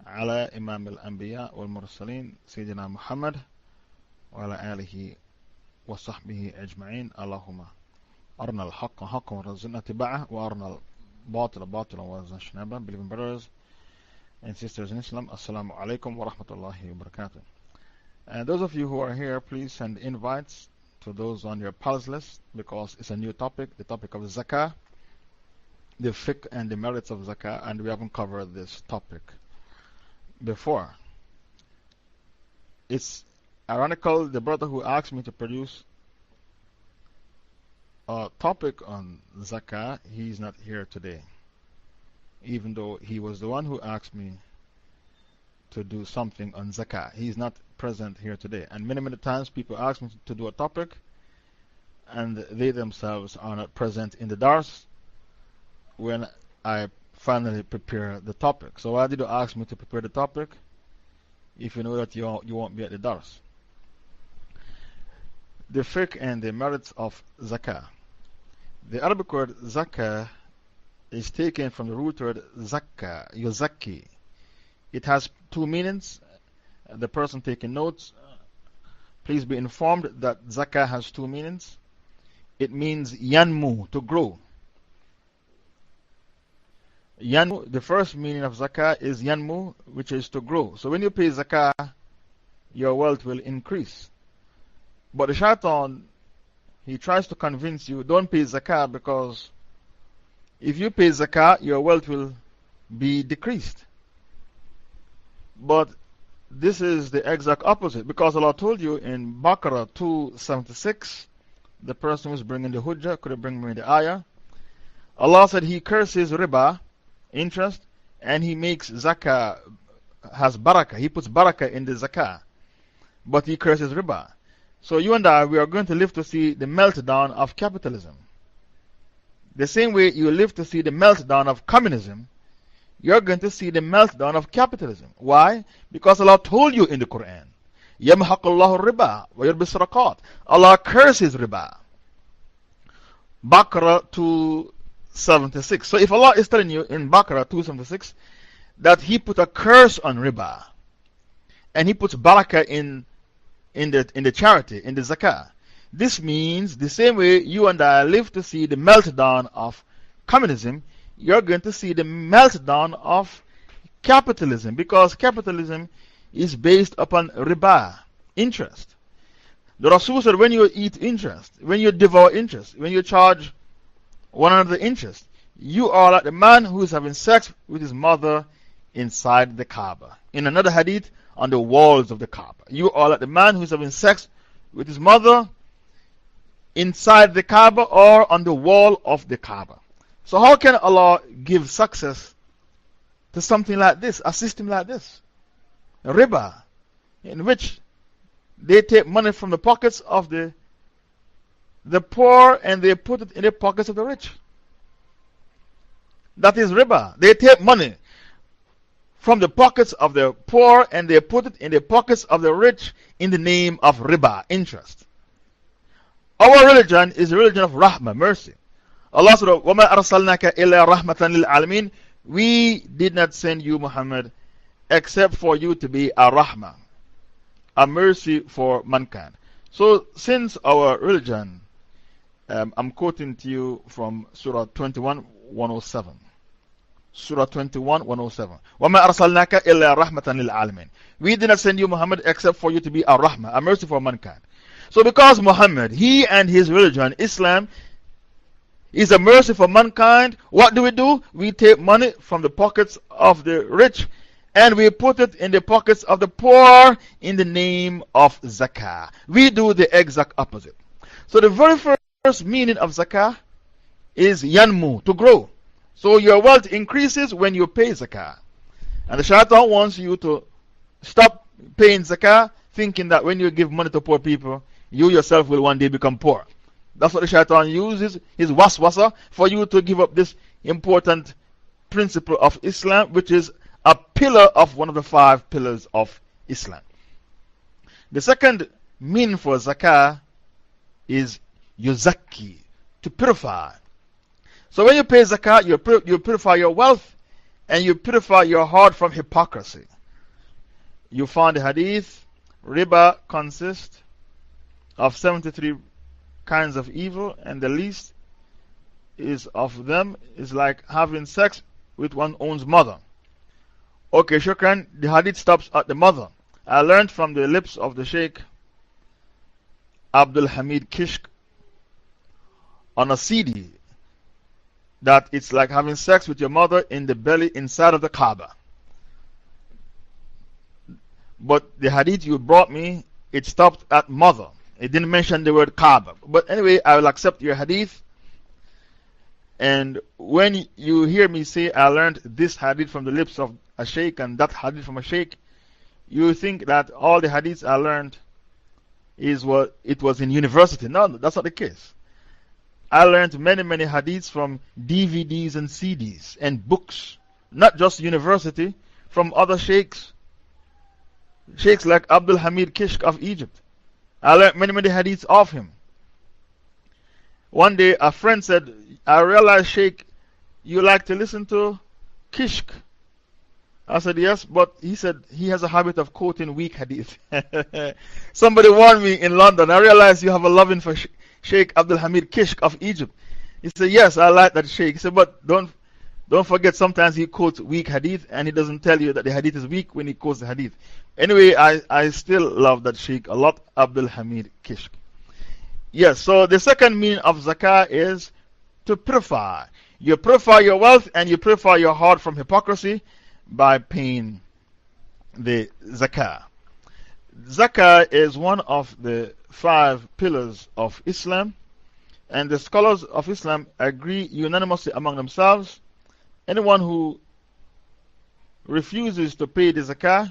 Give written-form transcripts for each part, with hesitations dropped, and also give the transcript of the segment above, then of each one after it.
على إمام الأنبياء والمرسلين سيدنا محمد وعلى آله وصحبه أجمعين. اللهم أرنا الحق حقا وارزقنا اتباعه وأرنا الباطل باطلا وارزقنا اجتنابه. Believing brothers and sisters in Islam, Assalamu alaikum wa rahmatullahi wa barakatuh. And those of you who are here, please send invites to those on your pals list, because it's a new topic, the topic of Zakah, the fiqh and the merits of Zakah, and we haven't covered this topic before. It's ironical, the brother who asked me to produce a topic on Zakah, he's not here today, even though he was the one who asked me to do something on Zakah. He's not present here today. And many times people ask me to do a topic and they themselves are not present in the dars when I finally prepare the topic. So why did you ask me to prepare the topic if you know that you won't be at the dars? The fiqh and the merits of Zakah. The Arabic word Zakah is taken from the root word Zakah, yuzakki. It has two meanings. The person taking notes, please be informed that Zakah has two meanings. It means yanmu, to grow. Yanmu, the first meaning of Zakah is yanmu, which is to grow. So when you pay Zakah, your wealth will increase. But the shaitan, he tries to convince you, don't pay Zakah, because if you pay Zakah, your wealth will be decreased. But this is the exact opposite, because Allah told you in Baqarah 276, the person who's bringing the hujjah, could have bring me the ayah. Allah said He curses riba, interest, and He makes zakah, has barakah. He puts barakah in the zakah, but He curses riba. So you and I, we are going to live to see the meltdown of capitalism. The same way you live to see the meltdown of communism, you're going to see the meltdown of capitalism. Why? Because Allah told you in the Quran, يَمْحَقُ اللَّهُ الرِّبَى وَيُرْبِي الصَّدَقَاتِ. Allah curses riba. Baqarah 276. So if Allah is telling you in Baqarah 276 that He put a curse on riba and He puts barakah in the charity, in the zakah, this means the same way you and I live to see the meltdown of communism, you're going to see the meltdown of capitalism, because capitalism is based upon riba, interest. The Rasul said, when you eat interest, when you devour interest, when you charge one another interest, you are like the man who is having sex with his mother inside the Kaaba. In another hadith, on the walls of the Kaaba. You are like the man who is having sex with his mother inside the Kaaba or on the wall of the Kaaba. So how can Allah give success to something like this, a system like this? Riba, in which they take money from the pockets of the poor and they put it in the pockets of the rich. That is riba. They take money from the pockets of the poor and they put it in the pockets of the rich in the name of riba, interest. Our religion is a religion of rahmah, mercy. Allah said, وَمَا أَرْسَلْنَاكَ إِلَّا رَحْمَةً لِلْعَالَمِينَ. We did not send you, Muhammad, except for you to be a rahmah, a mercy for mankind. So, since our religion, I'm quoting to you from Surah 21, 107. Surah 21, 107. وَمَا أَرْسَلْنَاكَ إِلَّا رَحْمَةً لِلْعَالَمِينَ. We did not send you, Muhammad, except for you to be a rahmah, a mercy for mankind. So, because Muhammad, he and his religion, Islam, is a mercy for mankind, what do? We take money from the pockets of the rich and we put it in the pockets of the poor in the name of zakah. We do the exact opposite. So the very first meaning of zakah is yanmu, to grow. So your wealth increases when you pay zakah. And the shaitan wants you to stop paying zakah, thinking that when you give money to poor people, you yourself will one day become poor. That's what the shaitan uses, his waswasa, for you to give up this important principle of Islam, which is a pillar of one of the 5 pillars of Islam. The second meaning for zakah is yuzakki, to purify. So when you pay zakah, you purify your wealth and you purify your heart from hypocrisy. you found the hadith, riba consists of 73 kinds of evil, and the least is of them is like having sex with one's own mother. Okay, shukran. The hadith stops at the mother. I learned from the lips of the Shaykh Abdul Hamid Kishk on a CD that it's like having sex with your mother in the belly inside of the Kaaba. But the hadith you brought me, it stopped at mother. It didn't mention the word Kaaba. But anyway, I will accept your hadith. And when you hear me say I learned this hadith from the lips of a Shaykh and that hadith from a Shaykh, you think that all the hadiths I learned is what it was in university. No, that's not the case. I learned many hadiths from DVDs and CDs and books, not just university, from other Shaykhs. Shaykhs like Abdul Hamid Kishk of Egypt. I learned many hadiths of him. One day a friend said, I realized, Shaykh, you like to listen to Kishk. I said, yes, but he said he has a habit of quoting weak hadith. Somebody warned me in London. I realized you have a loving for Shaykh Abdul Hamid Kishk of Egypt. He said, yes, I like that Shaykh. He said, but don't forget, sometimes he quotes weak hadith and he doesn't tell you that the hadith is weak when he quotes the hadith. Anyway, I still love that Shaykh a lot, Abdul Hamid Kishk. Yes, so the second meaning of zakah is to purify. You purify your wealth and you purify your heart from hypocrisy by paying the zakah. Zakah is one of the 5 pillars of Islam, and the scholars of Islam agree unanimously among themselves. Anyone who refuses to pay the zakah,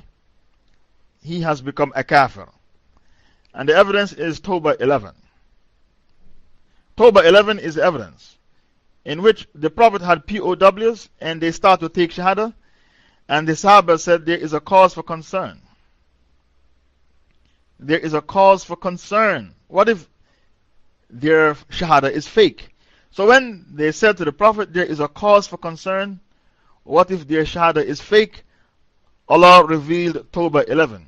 he has become a kafir. And the evidence is Tawbah 11. Tawbah 11 is the evidence in which the Prophet had POWs and they start to take Shahada, and the Sahaba said there is a cause for concern. There is a cause for concern. What if their Shahada is fake? So when they said to the Prophet there is a cause for concern, what if their Shahada is fake? Allah revealed Tawbah 11.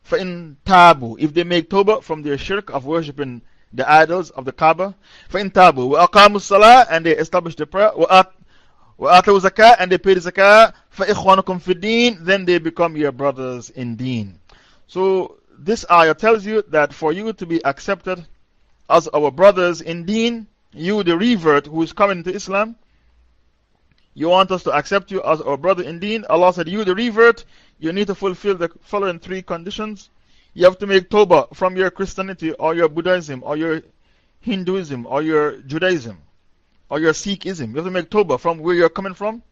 فَإِن تَابُوا, if they make Tawbah from their shirk of worshipping the idols of the Kaaba, فَإِن تَابُوا وَأَقَامُوا الصَّلَاةَ, and they establish the prayer, وَآتَوُا zakah, and they pay the zakah, فَإِخْوَانُكُمْ فِي الدِّينِ, then they become your brothers in deen. So this ayah tells you that for you to be accepted as our brothers in deen, you the revert who is coming to Islam, you want us to accept you as our brother in deen. Allah said, you the revert, you need to fulfill the following 3 conditions. You have to make Tawbah from your Christianity or your Buddhism or your Hinduism or your Judaism or your Sikhism. You have to make Tawbah from where you're coming from.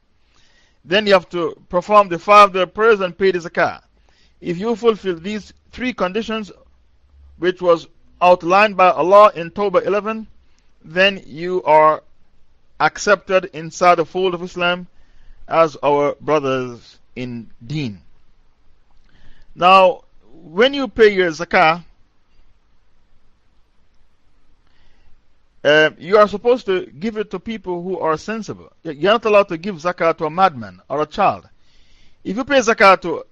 Then you have to perform the 5-day prayers and pay the zakah. If you fulfill these 3 conditions, which was outlined by Allah in Tawbah 11, then you are accepted inside the fold of Islam as our brothers in deen. Now, when you pay your zakah, you are supposed to give it to people who are sensible. You're not allowed to give zakah to a madman or a child. If you pay zakah to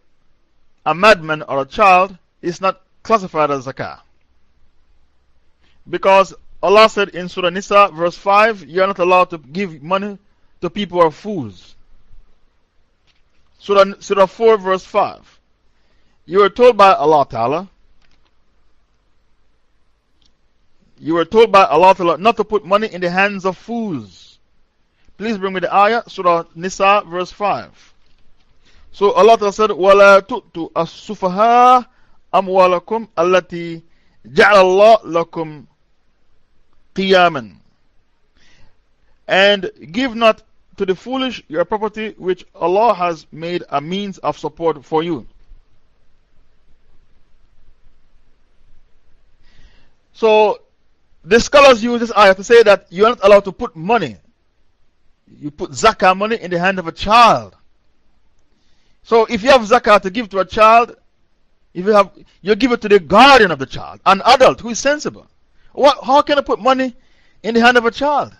a madman or a child, it's not classified as zakah. Because Allah said in Surah Nisa, verse 5, you are not allowed to give money to people who are fools. Surah 4, verse 5. You were told by Allah Ta'ala, not to put money in the hands of fools. Please bring me the ayah, Surah Nisa, verse 5. So Allah Ta'ala said, وَلَا تُؤْتُوا السُّفَهَاءَ أَمْوَالَكُمْ الَّتِي جَعَلَ اللَّهُ لَكُمْ قِيَامًا. And give not to the foolish your property which Allah has made a means of support for you. So, the scholars use this ayah to say that you are not allowed to put money. You put zakah money in the hand of a child. So, if you have zakah to give to a child, you give it to the guardian of the child, an adult who is sensible. How can I put money in the hand of a child?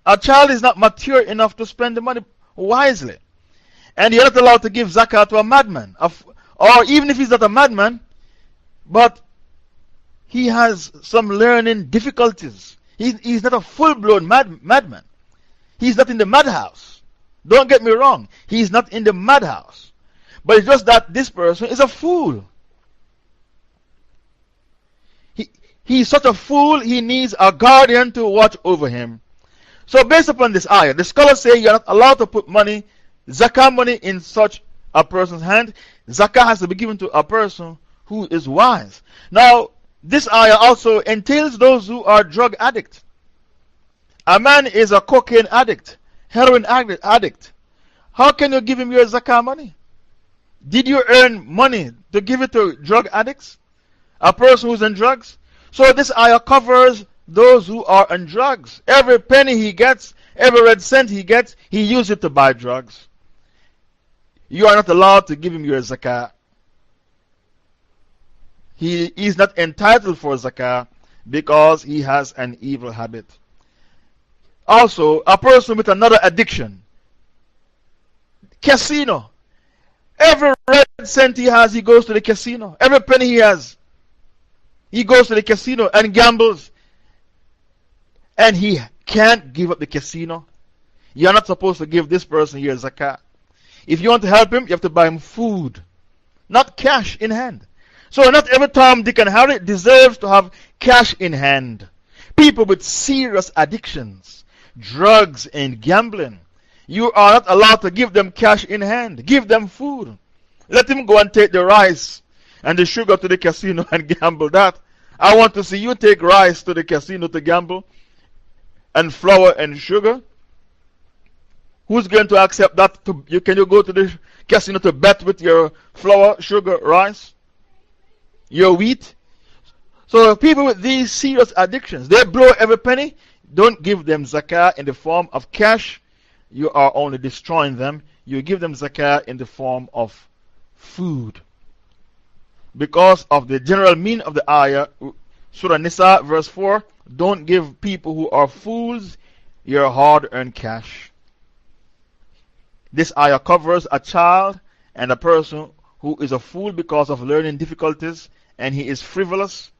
A child is not mature enough to spend the money wisely. And you're not allowed to give zakah to a madman Or even if he's not a madman, but he has some learning difficulties. He's not a full-blown madman. He's not in the madhouse. Don't get me wrong. He's not in the madhouse. But it's just that this person is a fool. He's such a fool, he needs a guardian to watch over him. So, based upon this ayah, the scholars say you're not allowed to put money, zakah money, in such a person's hand. Zakah has to be given to a person who is wise. Now, this ayah also entails those who are drug addicts. A man is a cocaine addict, heroin addict. How can you give him your zakah money? Did you earn money to give it to drug addicts? A person who's on drugs? So this ayah covers those who are on drugs. Every penny he gets, every red cent he gets, he uses it to buy drugs. You are not allowed to give him your zakah. He is not entitled for zakah because he has an evil habit. Also, a person with another addiction. Casino. Every red cent he has, he goes to the casino. Every penny he has, he goes to the casino and gambles. And he can't give up the casino. You're not supposed to give this person your zakah. If you want to help him, you have to buy him food, not cash in hand. So, not every Tom, Dick, and Harry deserves to have cash in hand. People with serious addictions, drugs, and gambling, you are not allowed to give them cash in hand. Give them food. Let him go and take the rice and the sugar to the casino and gamble that. I want to see you take rice to the casino to gamble, and flour and sugar. Who's going to accept that? Can you go to the casino to bet with your flour, sugar, rice, your wheat? So, people with these serious addictions, they blow every penny. Don't give them zakah in the form of cash. You are only destroying them. You give them zakah in the form of food. Because of the general meaning of the ayah, Surah Nisa, verse 4, don't give people who are fools your hard earned cash. This ayah covers a child and a person who is a fool because of learning difficulties, and he is frivolous,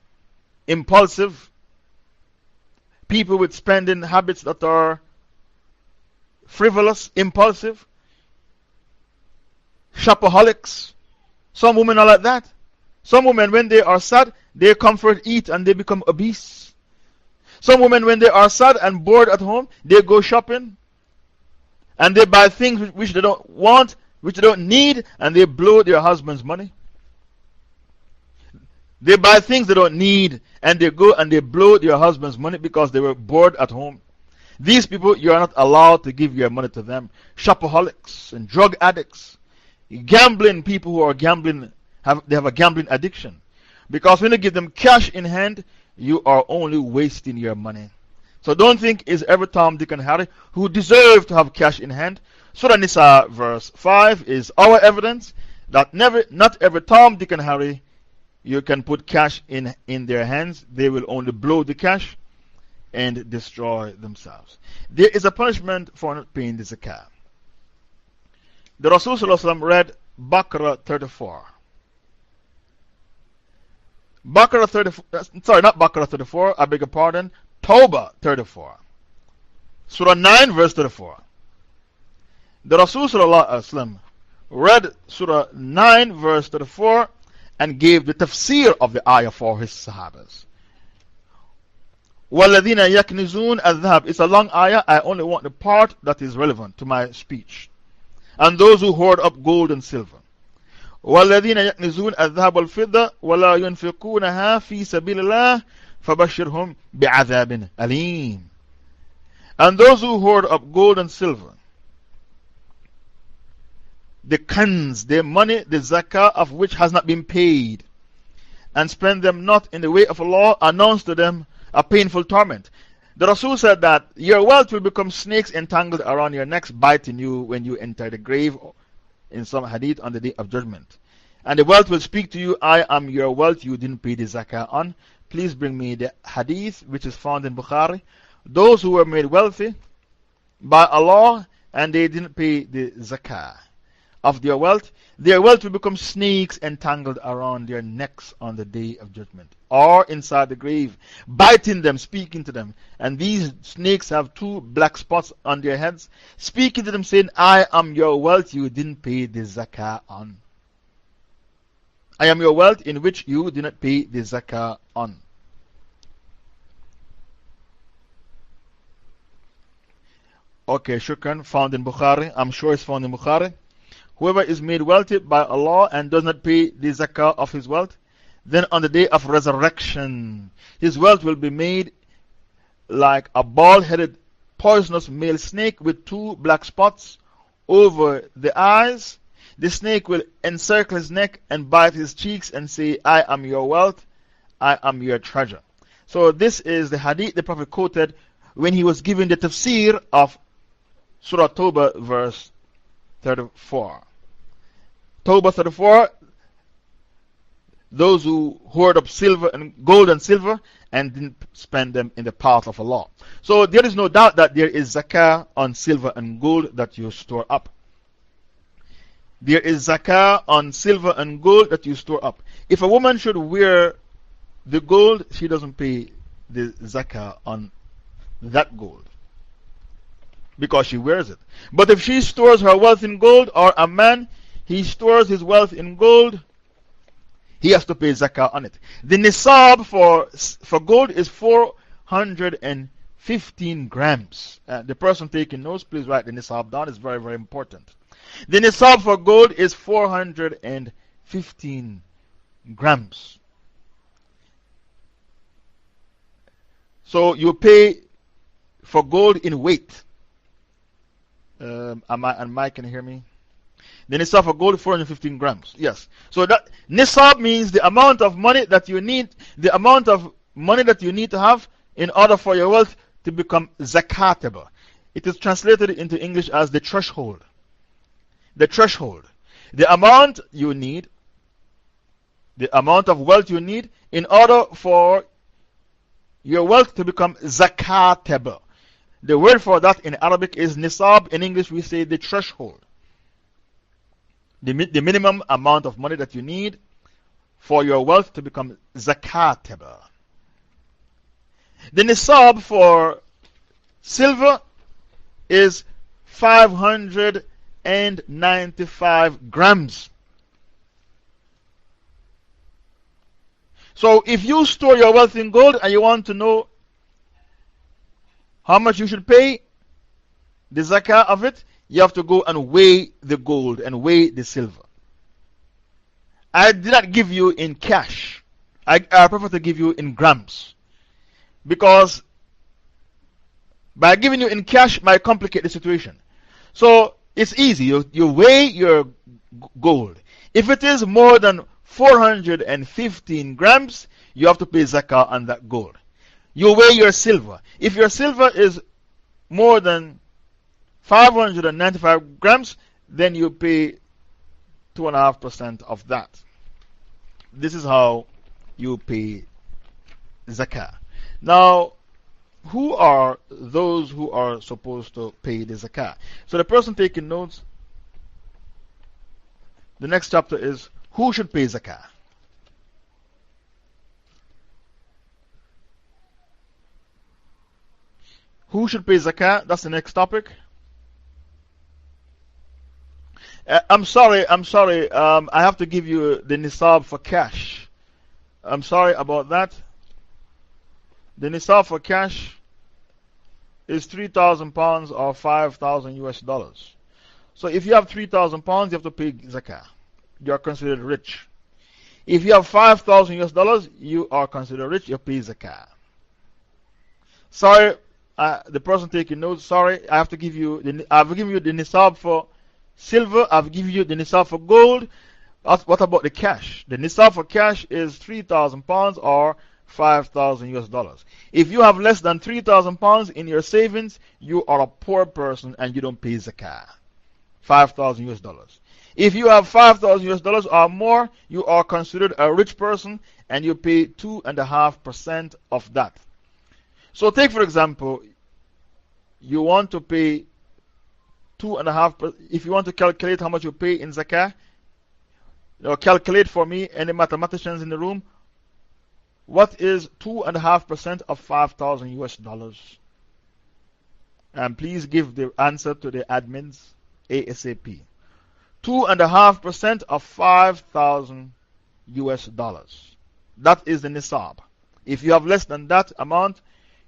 impulsive. People with spending habits that are frivolous, impulsive, shopaholics. Some women are like that. Some women, when they are sad, they comfort eat and they become obese. Some women, when they are sad and bored at home, they go shopping and they buy things which they don't want, which they don't need, and they blow their husband's money. They buy things they don't need and they go and they blow their husband's money because they were bored at home. These people, you are not allowed to give your money to them. Shopaholics and drug addicts, gambling people who are gambling, they have a gambling addiction. Because when you give them cash in hand, you are only wasting your money. So don't think it's every Tom, Dick, and Harry who deserve to have cash in hand. Surah Nisa, verse 5 is our evidence that not every Tom, Dick, and Harry you can put cash in their hands. They will only blow the cash and destroy themselves. There is a punishment for not paying the zakah. The Rasul read Baqarah 34. Baqarah 34, sorry, not Baqarah 34, I beg your pardon, Tawbah 34. Surah 9, verse 34. The Rasul read Surah 9, verse 34 and gave the tafsir of the ayah for his Sahabas. وَالَّذِينَ يَكْنِزُونَ الذَّهَبَ. It's a long ayah, I only want the part that is relevant to my speech. And those who hoard up gold and silver. وَالَّذِينَ يَكْنِزُونَ الذَّهَبَ وَالْفِضَّةَ وَلَا يُنْفِقُونَهَا فِي سَبِيلِ اللَّهِ فَبَشِّرْهُمْ بِعَذَابٍ أَلِيمٍ. And those who hoard up gold and silver, the kanz, the money, the zakah of which has not been paid, and spend them not in the way of Allah, announce to them a painful torment. The Rasul said that your wealth will become snakes entangled around your necks, biting you when you enter the grave, in some hadith, on the day of judgment. And the wealth will speak to you, I am your wealth you didn't pay the zakah on. Please bring me the hadith which is found in Bukhari. Those who were made wealthy by Allah and they didn't pay the zakah. of their wealth will become snakes entangled around their necks on the day of judgment, or inside the grave, biting them, speaking to them. And these snakes have two black spots on their heads, speaking to them, saying, I am your wealth you didn't pay the zakah on. I am your wealth in which you did not pay the zakah on. Okay, shukran, found in Bukhari. I'm sure it's found in Bukhari. Whoever is made wealthy by Allah and does not pay the zakah of his wealth, then on the day of resurrection, his wealth will be made like a bald-headed poisonous male snake with two black spots over the eyes. The snake will encircle his neck and bite his cheeks and say, I am your wealth, I am your treasure. So this is the hadith the Prophet quoted when he was giving the tafsir of Surah Tawbah verse 34. Tawbah 34, those who hoard up silver and gold and silver and didn't spend them in the path of Allah. So there is no doubt that there is zakah on silver and gold that you store up. There is zakah on silver and gold that you store up. If a woman should wear the gold, she doesn't pay the zakah on that gold because she wears it. But if she stores her wealth in gold, or a man, he stores his wealth in gold, he has to pay zakah on it. The nisab for gold is 415 grams. The person taking notes, please write the nisab down. It's very, very important. The nisab for gold is 415 grams. So you pay for gold in weight. Mike, can you hear me? The nisab for gold is 415 grams. Yes. So that nisab means the amount of money that you need, the amount of money that you need to have in order for your wealth to become zakatable. It is translated into English as the threshold. The threshold. The amount you need, the amount of wealth you need in order for your wealth to become zakatable. The word for that in Arabic is nisab. In English, we say the threshold. The minimum amount of money that you need for your wealth to become zakatable. The nisab for silver is 595 grams. So if you store your wealth in gold and you want to know how much you should pay the zakah of it, you have to go and weigh the gold and weigh the silver. I did not give you in cash. I prefer to give you in grams. Because by giving you in cash might complicate the situation. So it's easy. You weigh your gold. If it is more than 415 grams, you have to pay zakah on that gold. You weigh your silver. If your silver is more than 595 grams, then you pay 2.5% of that. This is how you pay zakah. Now, who are those who are supposed to pay the zakah? So, the person taking notes, the next chapter is who should pay zakah? Who should pay zakah? That's the next topic. I'm sorry. I have to give you the nisab for cash. I'm sorry about that. The nisab for cash is 3,000 pounds or 5,000 US dollars. So if you have 3,000 pounds, you have to pay zakah. You are considered rich. If you have 5,000 US dollars, you are considered rich, you pay zakah. Sorry, the person taking notes, sorry, I have to give you I've given you the nisab for silver, I've given you the nisab for gold. What about the cash? The nisab for cash is 3,000 pounds or 5,000 US dollars. If you have less than 3,000 pounds in your savings, you are a poor person and you don't pay zakah. 5,000 US dollars. If you have 5,000 US dollars or more, you are considered a rich person and you pay 2.5% of that. So, take for example, you want to pay 2.5%. If you want to calculate how much you pay in zakah, calculate for me, any mathematicians in the room, what is 2.5% of 5,000 US dollars? And please give the answer to the admins ASAP. 2.5% of 5,000 US dollars. That is the nisab. If you have less than that amount,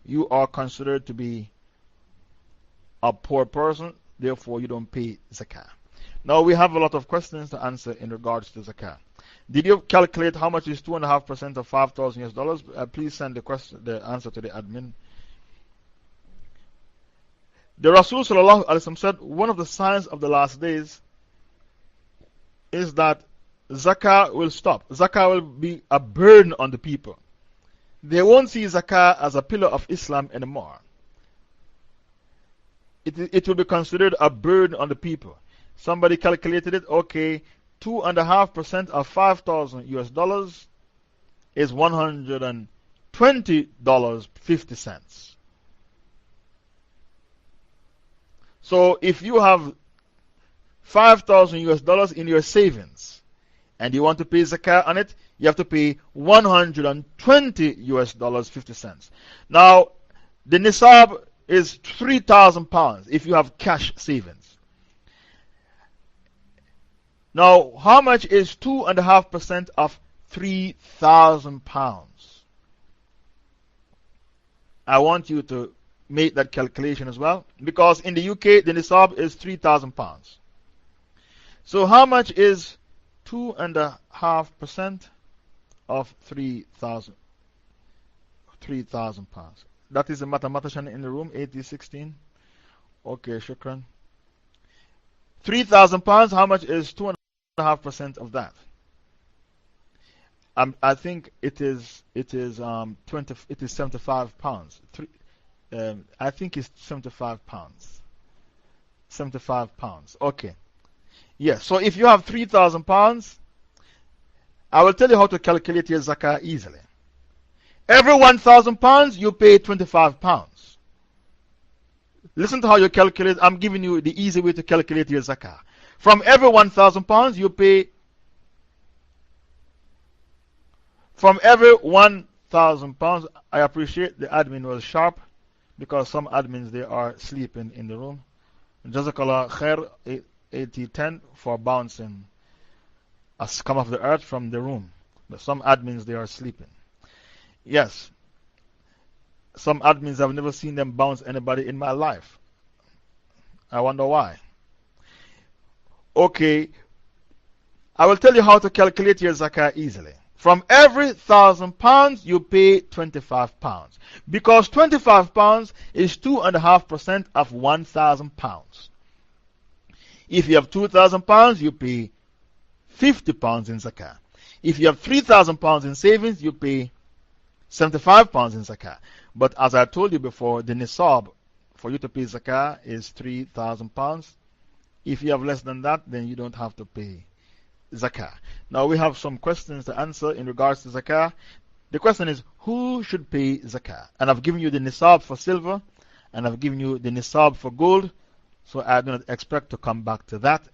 you are considered to be a poor person, therefore you don't pay zakah. Now we have a lot of questions to answer in regards to zakah. Did you calculate how much is 2.5% of 5,000 US dollars? Please send the answer to the admin. The Rasul Sallallahu Alaihi Wasallam said one of the signs of the last days is that zakah will stop. Zakah will be a burden on the people. They won't see zakah as a pillar of Islam anymore. It will be considered a burden on the people. Somebody calculated it, okay, 2.5% of 5,000 US dollars is $120.50. So if you have 5,000 US dollars in your savings and you want to pay zakah on it, you have to pay $120 US dollars 50 cents. Now, the nisab is 3,000 pounds if you have cash savings. Now, how much is 2.5% of 3,000 pounds? I want you to make that calculation as well, because in the UK, the nisab is 3,000 pounds. So, how much is 2.5% of 3,000 pounds? That is a mathematician in the room, 8016. Okay, shukran. 3,000 pounds, how much is 2.5% of that? I think it is 75 pounds. I think it's 75 pounds. 75 pounds. Okay. Yes, so if you have 3,000 pounds, I will tell you how to calculate your zakah easily. Every 1,000 pounds, you pay 25 pounds. Listen to how you calculate. I'm giving you the easy way to calculate your zakah. From every 1,000 pounds, you pay. From every 1,000 pounds, I appreciate the admin was sharp, because some admins, they are sleeping in the room. Jazakallah khair 8010 for bouncing us come off the earth from the room. But some admins, they are sleeping. Yes. Some admins, I've never seen them bounce anybody in my life. I wonder why. Okay. I will tell you how to calculate your zakah easily. From every 1,000 pounds, you pay 25 pounds. Because 25 pounds is 2.5% of 1,000 pounds. If you have 2,000 pounds, you pay 50 pounds in zakah. If you have 3,000 pounds in savings, you pay 75 pounds in zakah. But as I told you before, the nisab for you to pay zakah is 3,000 pounds. If you have less than that, then you don't have to pay zakah. Now we have some questions to answer in regards to zakah. The question is, who should pay zakah? And I've given you the nisab for silver, and I've given you the nisab for gold, so I do not expect to come back to that.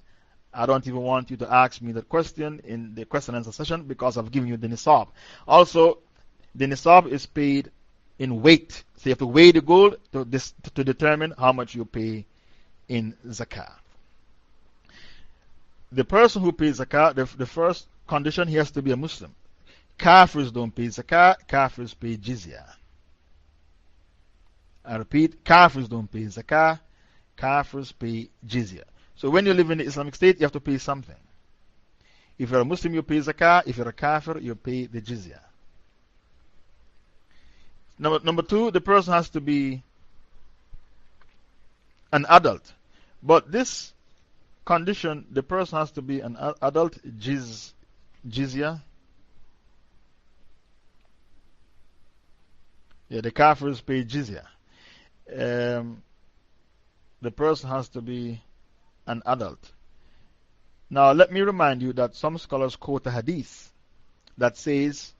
I don't even want you to ask me that question in the question and answer session, because I've given you the nisab. Also, the nisab is paid in weight. So you have to weigh the gold to determine how much you pay in zakah. The person who pays zakah, the first condition, he has to be a Muslim. Kafirs don't pay zakah, Kafirs pay jizya. I repeat, Kafirs don't pay zakah, Kafirs pay jizya. So when you live in the Islamic State, you have to pay something. If you're a Muslim, you pay zakah. If you're a Kafir, you pay the jizya. Number two, the person has to be an adult. But this condition, the person has to be an adult, jizya. Yeah, the Kafirs pay jizya. The person has to be an adult. Now, let me remind you that some scholars quote a hadith that says,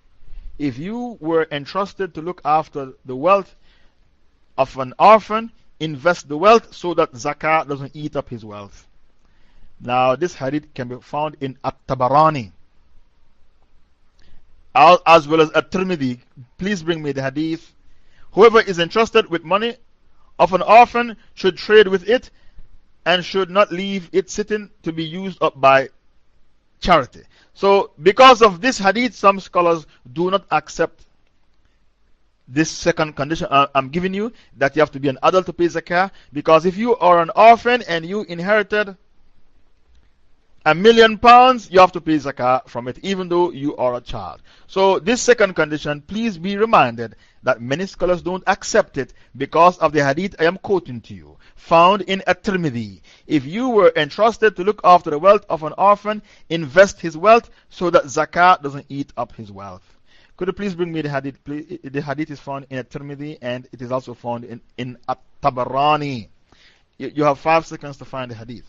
if you were entrusted to look after the wealth of an orphan, invest the wealth so that Zakah doesn't eat up his wealth. Now, this hadith can be found in At-Tabarani as well as At-Tirmidhi. Please bring me the hadith. Whoever is entrusted with money of an orphan should trade with it and should not leave it sitting to be used up by charity. So, because of this hadith, some scholars do not accept this second condition I'm giving you, that you have to be an adult to pay zakah. Because if you are an orphan and you inherited £1,000,000, you have to pay zakah from it, even though you are a child. So, this second condition, please be reminded that many scholars don't accept it because of the hadith I am quoting to you, found in At-Tirmidhi. If you were entrusted to look after the wealth of an orphan, invest his wealth so that zakah doesn't eat up his wealth. Could you please bring me the hadith? Please? The hadith is found in At-Tirmidhi and it is also found in At-Tabarani. You have 5 seconds to find the hadith.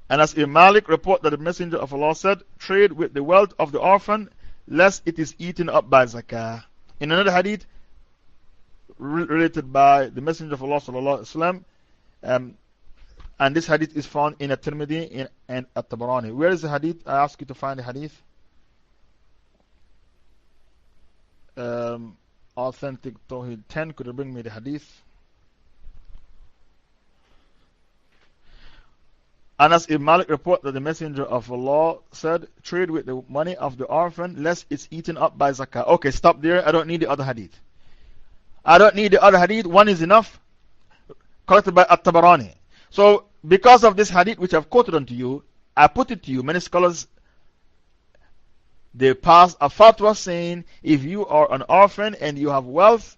And as Imam Malik report that the Messenger of Allah said, trade with the wealth of the orphan, lest it is eaten up by zakah. In another hadith, related by the Messenger of Allah sallallahu alaihi wasallam, and this hadith is found in At-Tirmidhi and At-Tabarani. Where is the hadith? I ask you to find the hadith. Authentic Tawheed 10. Could you bring me the hadith? Anas ibn Malik report that the Messenger of Allah said, trade with the money of the orphan, lest it's eaten up by zakah. Okay, stop there. I don't need the other hadith. I don't need the other hadith. One is enough. Collected by At-Tabarani. So, because of this hadith which I've quoted unto you, I put it to you. Many scholars, they pass a fatwa saying, if you are an orphan and you have wealth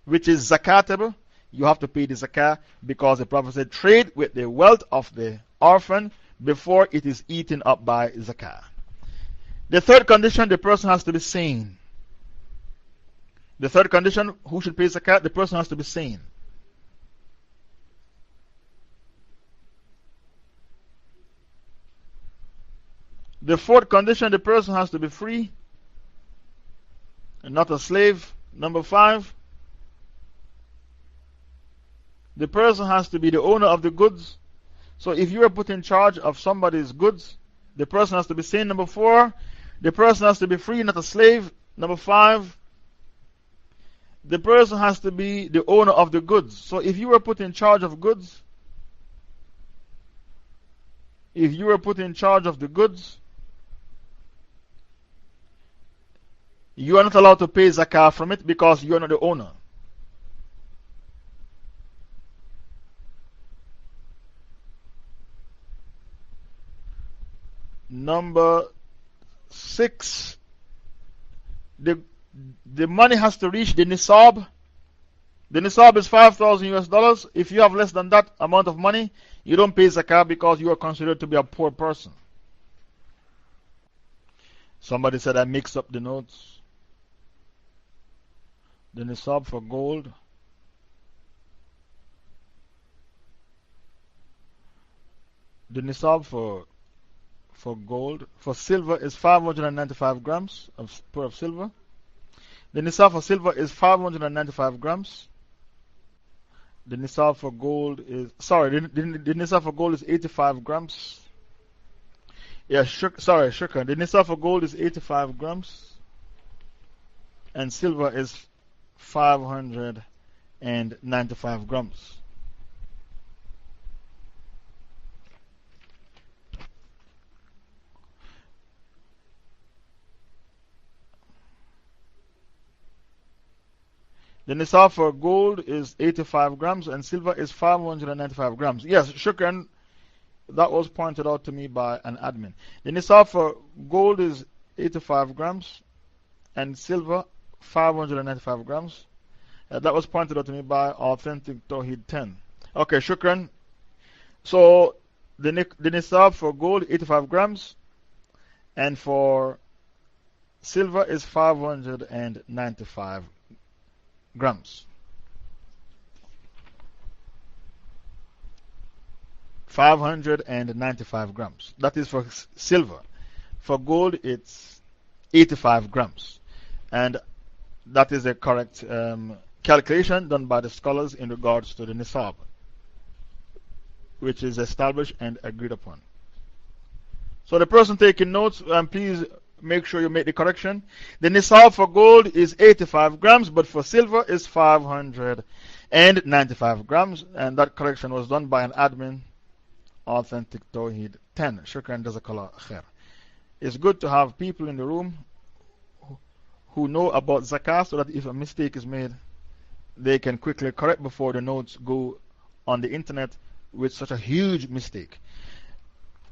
which is zakatable, you have to pay the zakah, because the Prophet said, trade with the wealth of the orphan before it is eaten up by zakah. The third condition, the person has to be sane. The third condition, who should pay zakah? The person has to be sane. The fourth condition, the person has to be free and not a slave. Number 5, the person has to be the owner of the goods. So if you are put in charge of somebody's goods, the person has to be sane. Number 4, the person has to be free, not a slave. Number 5, the person has to be the owner of the goods. So if you were put in charge of goods, if you were put in charge of the goods, you are not allowed to pay zakah from it because you are not the owner. Number 6, the money has to reach the nisab. The nisab is $5,000 US. If you have less than that amount of money, you don't pay zakah because you are considered to be a poor person. Somebody said I mixed up the notes. The nisab for gold. The nisab for gold. For silver is 595 grams of silver. The nisab for silver is 595 grams. The nisab for gold is, sorry, the nisab for gold is 85 grams. Yeah, sorry, shukran. The nisab for gold is 85 grams. And silver is 595 grams. The nisab for gold is 85 grams and silver is 595 grams. Yes, shukran. That was pointed out to me by an admin. The nisab for gold is 85 grams and silver 595 grams. That was pointed out to me by Authentic Tawheed 10. Okay, shukran. So, the nisab for gold 85 grams and for silver is 595 grams. 595 grams. That is for silver. For gold, it's 85 grams. And that is the correct calculation done by the scholars in regards to the nisab, which is established and agreed upon. So, the person taking notes, please make sure you make the correction. The nisab for gold is 85 grams, but for silver is 595 grams. And that correction was done by an admin, Authentic Tawheed 10. Shukran jazakallah khair. It's good to have people in the room who know about zakah so that if a mistake is made, they can quickly correct before the notes go on the internet with such a huge mistake.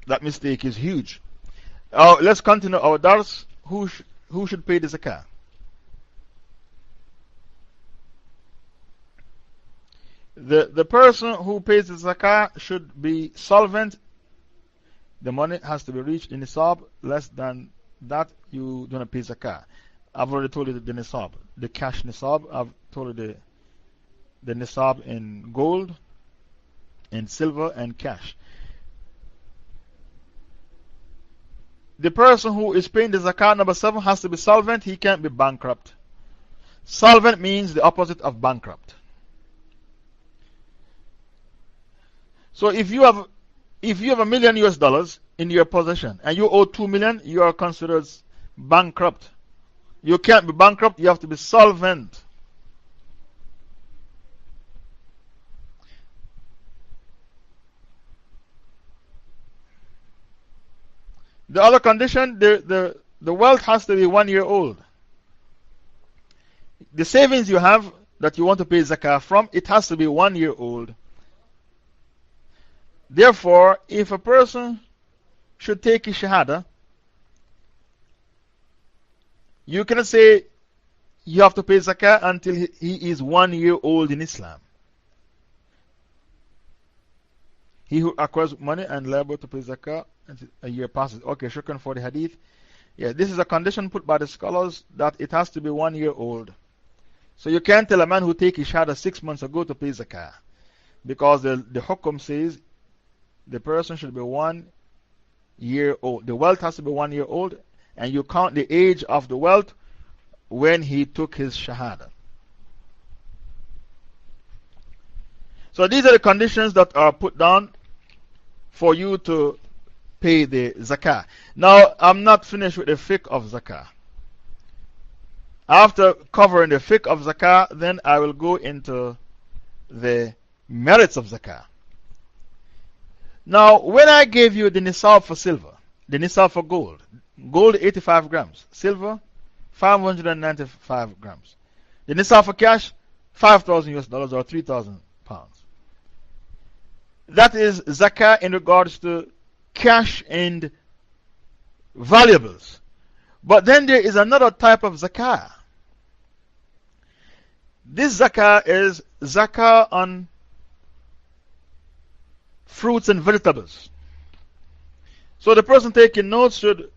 That mistake is huge. Let's continue our dars. Who should pay the zakah? The person who pays the zakah should be solvent. The money has to be reached in nisab. Less than that, you do not pay zakah. I've already told you the nisab, the cash nisab. I've told you the nisab in gold, in silver, and cash. The person who is paying the zakah, number 7, has to be solvent. He can't be bankrupt. Solvent means the opposite of bankrupt. So if you have $1 million US in your possession and you owe $2 million, you are considered bankrupt. You can't be bankrupt, you have to be solvent. The other condition, the wealth has to be 1 year old. The savings you have that you want to pay zakah from, it has to be 1 year old. Therefore, if a person should take his shahada, you cannot say you have to pay zakah until he is 1 year old in Islam. He who acquires money and liable to pay zakah until a year passes. Okay, shukran for the hadith. Yeah, this is a condition put by the scholars that it has to be 1 year old. So you can't tell a man who take his shahada 6 months ago to pay zakah, because the hukum says the person should be 1 year old. The wealth has to be 1 year old, and you count the age of the wealth when he took his shahada. So these are the conditions that are put down for you to pay the zakah. Now, I'm not finished with the fiqh of zakah. After covering the fiqh of zakah, then I will go into the merits of zakah. Now, when I gave you the nisab for silver, the nisab for gold, gold 85 grams, silver 595 grams. The nisab for cash, $5,000 or 3,000 pounds. That is zakah in regards to cash and valuables. But then there is another type of zakah. This zakah is zakah on fruits and vegetables. So the person taking notes should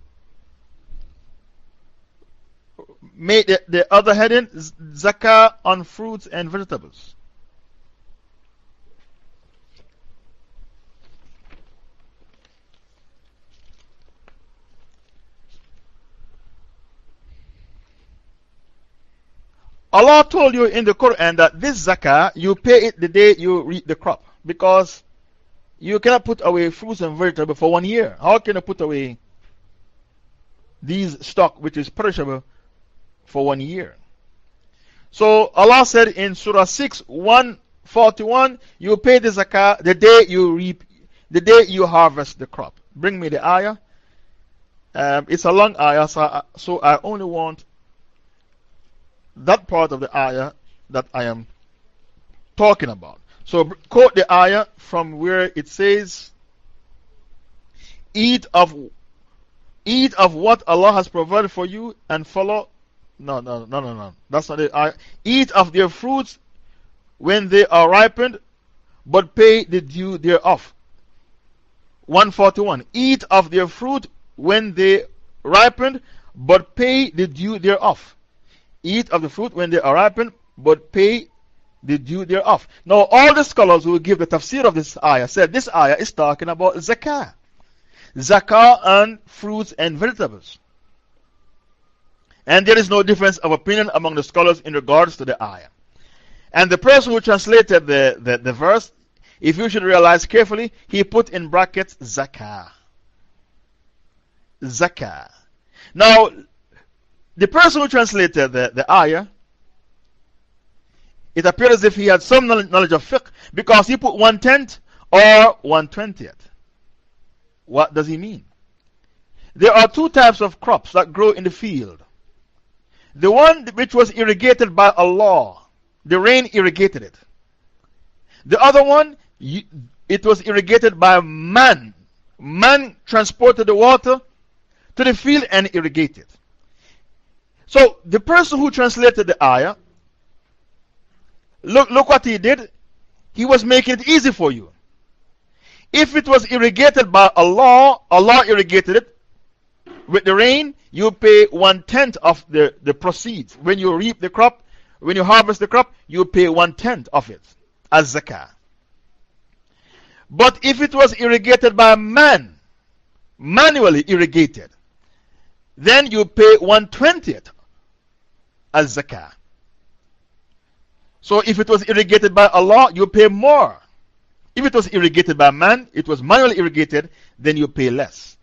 make the other heading zakah on fruits and vegetables. Allah told you in the Quran that this zakah, you pay it the day you reap the crop, because you cannot put away fruits and vegetables for 1 year. How can you put away these stock which is perishable for 1 year? So Allah said in Surah 6, 141, you pay the zakah the day you reap, the day you harvest the crop. Bring me the ayah. It's a long ayah, so I only want that part of the ayah that I am talking about. So quote the ayah from where it says, eat of what Allah has provided for you and follow. No. That's not the ayah. Eat of their fruits when they are ripened, but pay the due thereof. 141. Eat of their fruit when they ripened, but pay the due thereof. Eat of the fruit when they are ripened, but pay the due thereof. Now, all the scholars who give the tafsir of this ayah said this ayah is talking about zakah. Zakah on fruits and vegetables. And there is no difference of opinion among the scholars in regards to the ayah. And the person who translated the verse, if you should realize carefully, he put in brackets Zakah. Zakah. Now, the person who translated the ayah, it appears as if he had some knowledge of fiqh because he put 1/10 or 1/20. What does he mean? There are two types of crops that grow in the field. The one which was irrigated by Allah, the rain irrigated it. The other one, it was irrigated by man. Man transported the water to the field and irrigated. So, the person who translated the ayah, look what he did. He was making it easy for you. If it was irrigated by Allah, Allah irrigated it with the rain, you pay 1/10 of the proceeds. When you reap the crop, when you harvest the crop, you pay 1/10 of it as zakah. But if it was irrigated by man, manually irrigated, then you pay 1/20 as zakah. So if it was irrigated by Allah, you pay more. If it was irrigated by man, it was manually irrigated, then you pay less.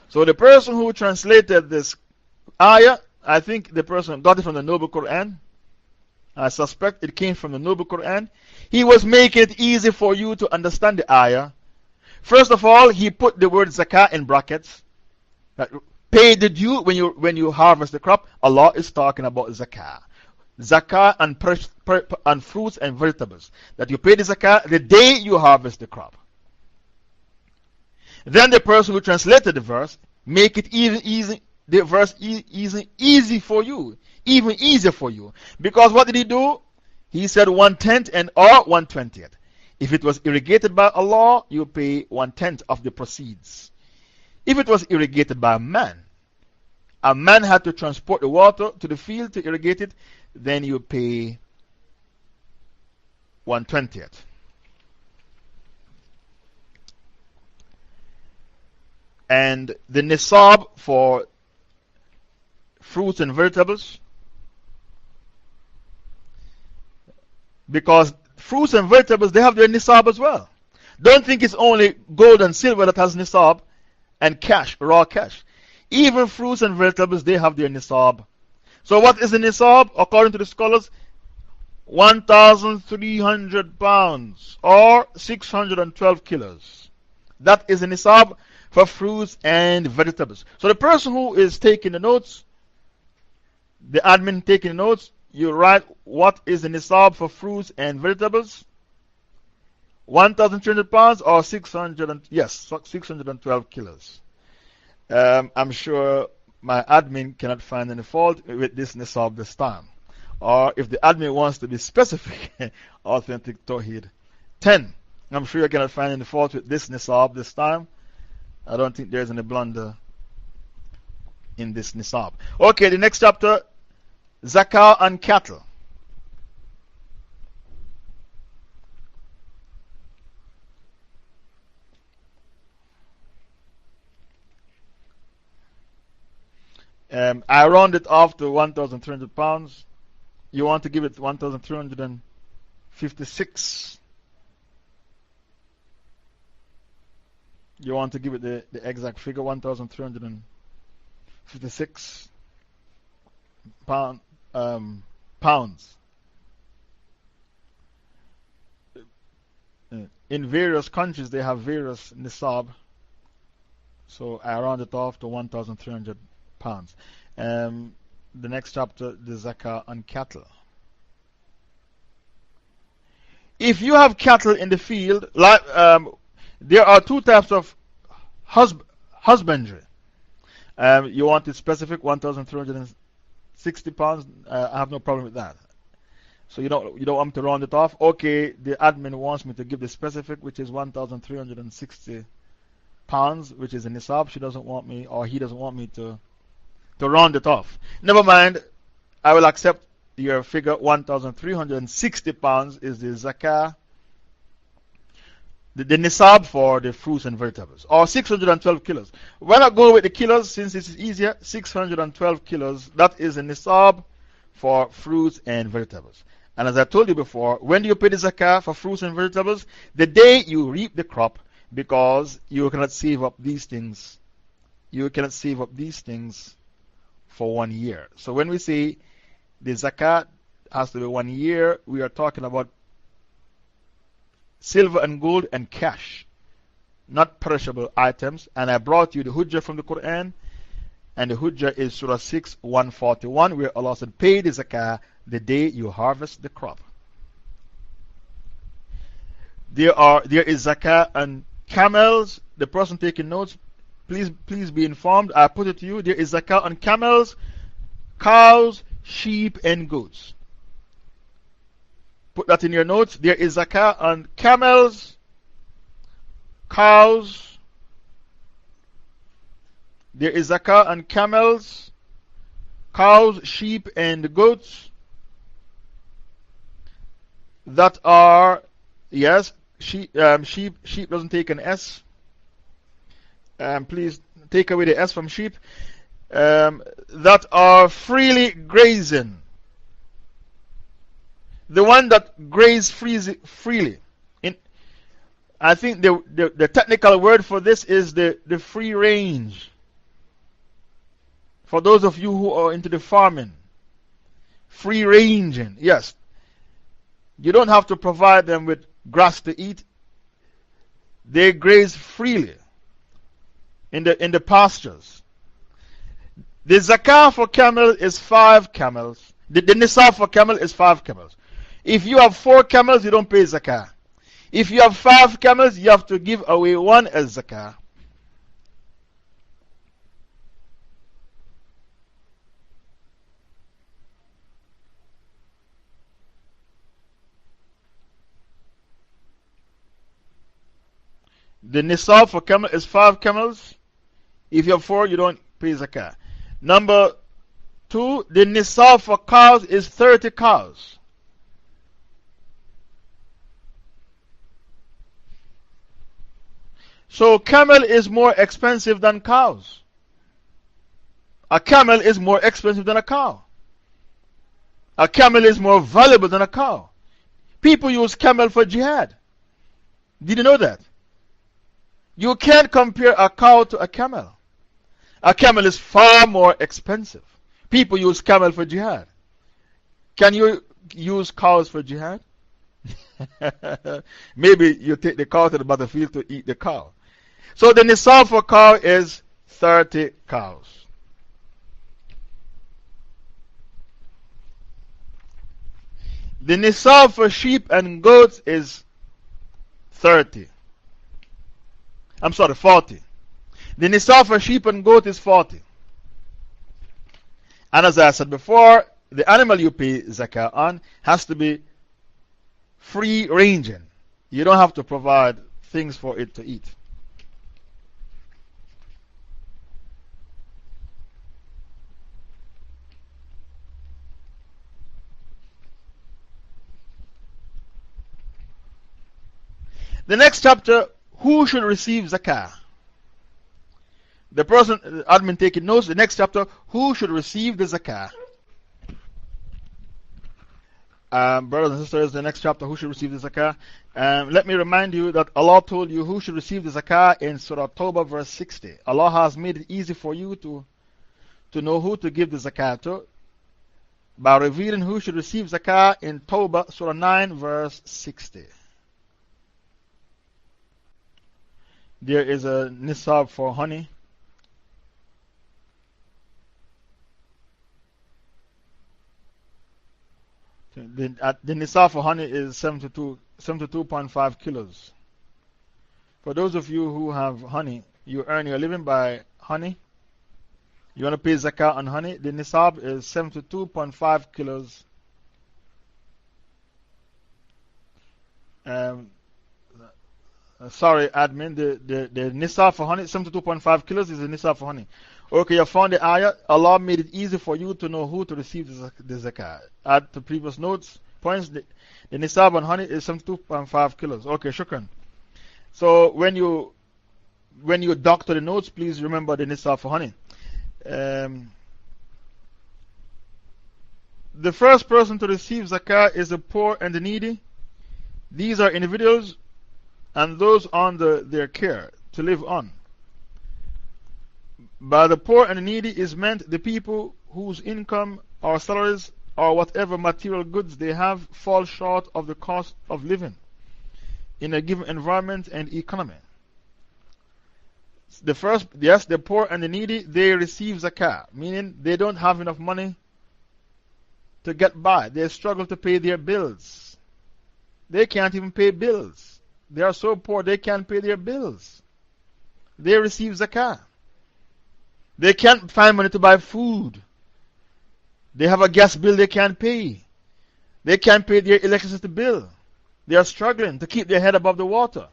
So the person who translated this ayah, I think the person got it from the Noble Quran. I suspect it came from the Noble Quran. He was making it easy for you to understand the ayah. First of all, he put the word zakah in brackets. Pay the due when you harvest the crop. Allah is talking about zakah. Zakah and fruits and vegetables. That you pay the zakah the day you harvest the crop. Then the person who translated the verse, make it the verse easy for you. Even easier for you. Because what did he do? He said 1/10 and or 1/20. If it was irrigated by Allah, you pay 1/10 of the proceeds. If it was irrigated by a man had to transport the water to the field to irrigate it, then you pay 1/20. And the nisab for fruits and vegetables, because fruits and vegetables, they have their nisab as well. Don't think it's only gold and silver that has nisab and cash, raw cash. Even fruits and vegetables, they have their nisab. So, what is the nisab? According to the scholars, 1,300 pounds or 612 kilos. That is the nisab for fruits and vegetables. So, the person who is taking the notes, the admin taking the notes, you write what is the nisab for fruits and vegetables. 1,300 pounds or 612 kilos. I'm sure my admin cannot find any fault with this nisab this time. Or if the admin wants to be specific, authentic Tawheed 10. I'm sure you cannot find any fault with this nisab this time. I don't think there's any blunder in this nisab. Okay, the next chapter, Zakah on cattle. I round it off to 1,300 pounds. You want to give it 1,356. You want to give it the exact figure, 1,356 pounds. In various countries, they have various nisab. So I round it off to 1,300 pounds. The next chapter, the zakah on cattle. If you have cattle in the field, like, there are two types of husbandry. You want it specific, 1,360 pounds. I have no problem with that. So you don't want me to round it off. Okay, the admin wants me to give the specific, which is 1,360 pounds, which is a nisab. She doesn't want me, or he doesn't want me to round it off. Never mind, I will accept your figure. 1,360 pounds is the zakah, the nisab for the fruits and vegetables, or 612 kilos. Why not go with the kilos since this is easier? 612 kilos, that is a nisab for fruits and vegetables. And as I told you before, when do you pay the zakah for fruits and vegetables? The day you reap the crop, because you cannot save up these things. You cannot save up these things for 1 year. So when we say the zakat has to be 1 year, we are talking about silver and gold and cash, not perishable items. And I brought you the hujjah from the Quran, and the hujjah is Surah 6, 141, where Allah said, pay the zakah the day you harvest the crop. There is zakah on camels. The person taking notes, please be informed. I put it to you. There is zakah on camels, cows, sheep, and goats. Put that in your notes. There is zakah on camels, cows. There is zakah on camels, cows, sheep, and goats that are, yes, sheep doesn't take an S. Please take away the S from sheep. That are freely grazing. The one that graze freely. I think the technical word for this is the free range. For those of you who are into the farming, free ranging, yes. You don't have to provide them with grass to eat. They graze freely in the pastures. The zakah for camel is 5 camels. The nisab for camel is 5 camels. If you have 4 camels, you don't pay zakah. If you have 5 camels, you have to give away 1 as zakah. The nisab for camel is 5 camels. If you have 4, you don't pay zakah. Number 2, the nisab for cows is 30 cows. So, camel is more expensive than cows. A camel is more expensive than a cow. A camel is more valuable than a cow. People use camel for jihad. Did you know that? You can't compare a cow to a camel. A camel is far more expensive. People use camel for jihad. Can you use cows for jihad? Maybe you take the cow to the battlefield to eat the cow. So the nisab for cow is 30 cows. The nisab for sheep and goats is 30. I'm sorry, 40. The nisab for sheep and goat is 40. And as I said before, the animal you pay zakah on has to be free ranging. You don't have to provide things for it to eat. The next chapter, who should receive zakah? The person, the admin taking notes, the next chapter, who should receive the zakah? Brothers and sisters, the next chapter, who should receive the zakah? Let me remind you that Allah told you who should receive the zakah in Surah Tawbah, verse 60. Allah has made it easy for you to know who to give the zakah to by revealing who should receive zakah in Tawbah, Surah 9, verse 60. There is a nisab for honey. The nisab for honey is 72.5 kilos. For those of you who have honey, you earn your living by honey, you want to pay zakah on honey, the nisab is 72.5 kilos. Sorry, admin, the nisab for honey, 72.5 kilos is the nisab for honey. Okay, you found the ayah. Allah made it easy for you to know who to receive the zakah. Add to previous notes, points, the nisab on honey is 72.5 kilos. Okay, shukran. So when you doctor the notes, please remember the nisab for honey. The the first person to receive zakah is the poor and the needy. These are individuals and those under their care to live on. By the poor and the needy is meant the people whose income or salaries or whatever material goods they have fall short of the cost of living in a given environment and economy. Yes, the poor and the needy, they receive zakah, meaning they don't have enough money to get by. They struggle to pay their bills. They can't even pay bills. They are so poor they can't pay their bills. They receive zakah. They can't find money to buy food. They have a gas bill they can't pay. They can't pay their electricity bill. They are struggling to keep their head above the water.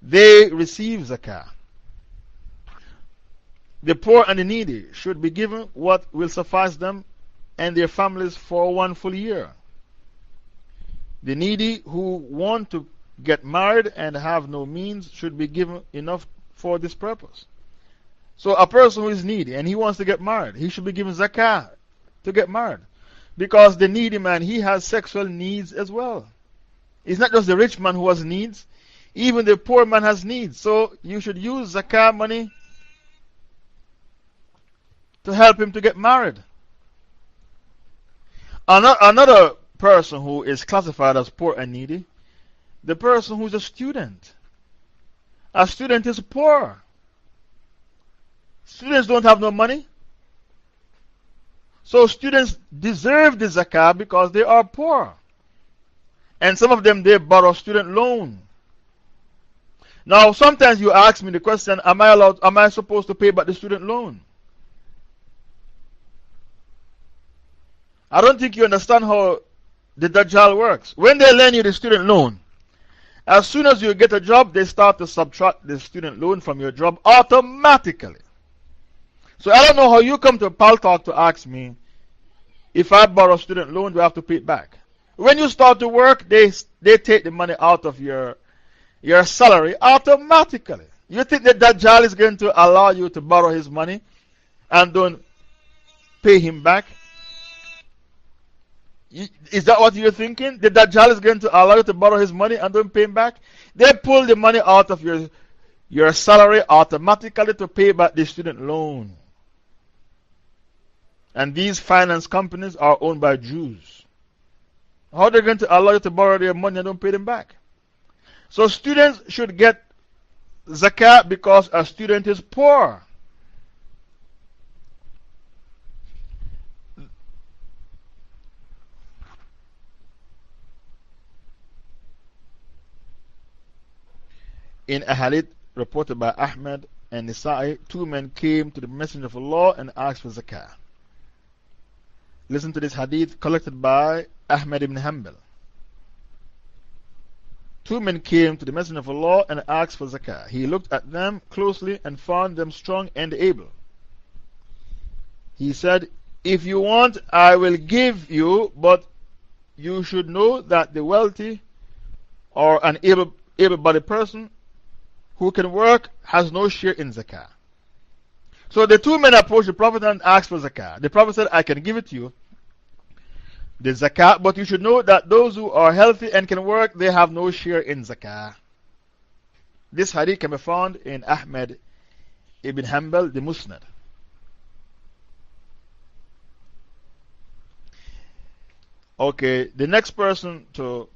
They receive zakah. The poor and the needy should be given what will suffice them and their families for 1 full year. The needy who want to get married and have no means should be given enough for this purpose. So, a person who is needy and he wants to get married, he should be given zakah to get married. Because the needy man, he has sexual needs as well. It's not just the rich man who has needs, even the poor man has needs. So, you should use zakah money to help him to get married. Another person who is classified as poor and needy, the person who is a student. A student is poor. Students don't have no money. So students deserve the zakah because they are poor. And some of them, they borrow student loan. Now, sometimes you ask me the question, am I supposed to pay back the student loan? I don't think you understand how the Dajjal works. When they lend you the student loan, as soon as you get a job, they start to subtract the student loan from your job automatically. So I don't know how you come to Pal Talk to ask me, if I borrow student loan, do I have to pay it back? When you start to work, they take the money out of your salary automatically. You think that Dajjal is going to allow you to borrow his money and don't pay him back? Is that what you're thinking? That Dajjal is going to allow you to borrow his money and don't pay him back? They pull the money out of your salary automatically to pay back the student loan. And these finance companies are owned by Jews. How are they going to allow you to borrow their money and don't pay them back? So students should get zakah because a student is poor. In a hadith reported by Ahmad and Nisa'i, 2 men came to the Messenger of Allah and asked for zakah. Listen to this hadith collected by Ahmad ibn Hanbal. 2 men came to the Messenger of Allah and asked for zakah. He looked at them closely and found them strong and able. He said, "If you want, I will give you, but you should know that the wealthy or an able-bodied person who can work has no share in zakah." So the 2 men approached the Prophet and asked for zakah. The Prophet said, "I can give it to you, the zakah, but you should know that those who are healthy and can work, they have no share in zakah." This hadith can be found in Ahmad ibn Hanbal, the Musnad. Okay, the next person to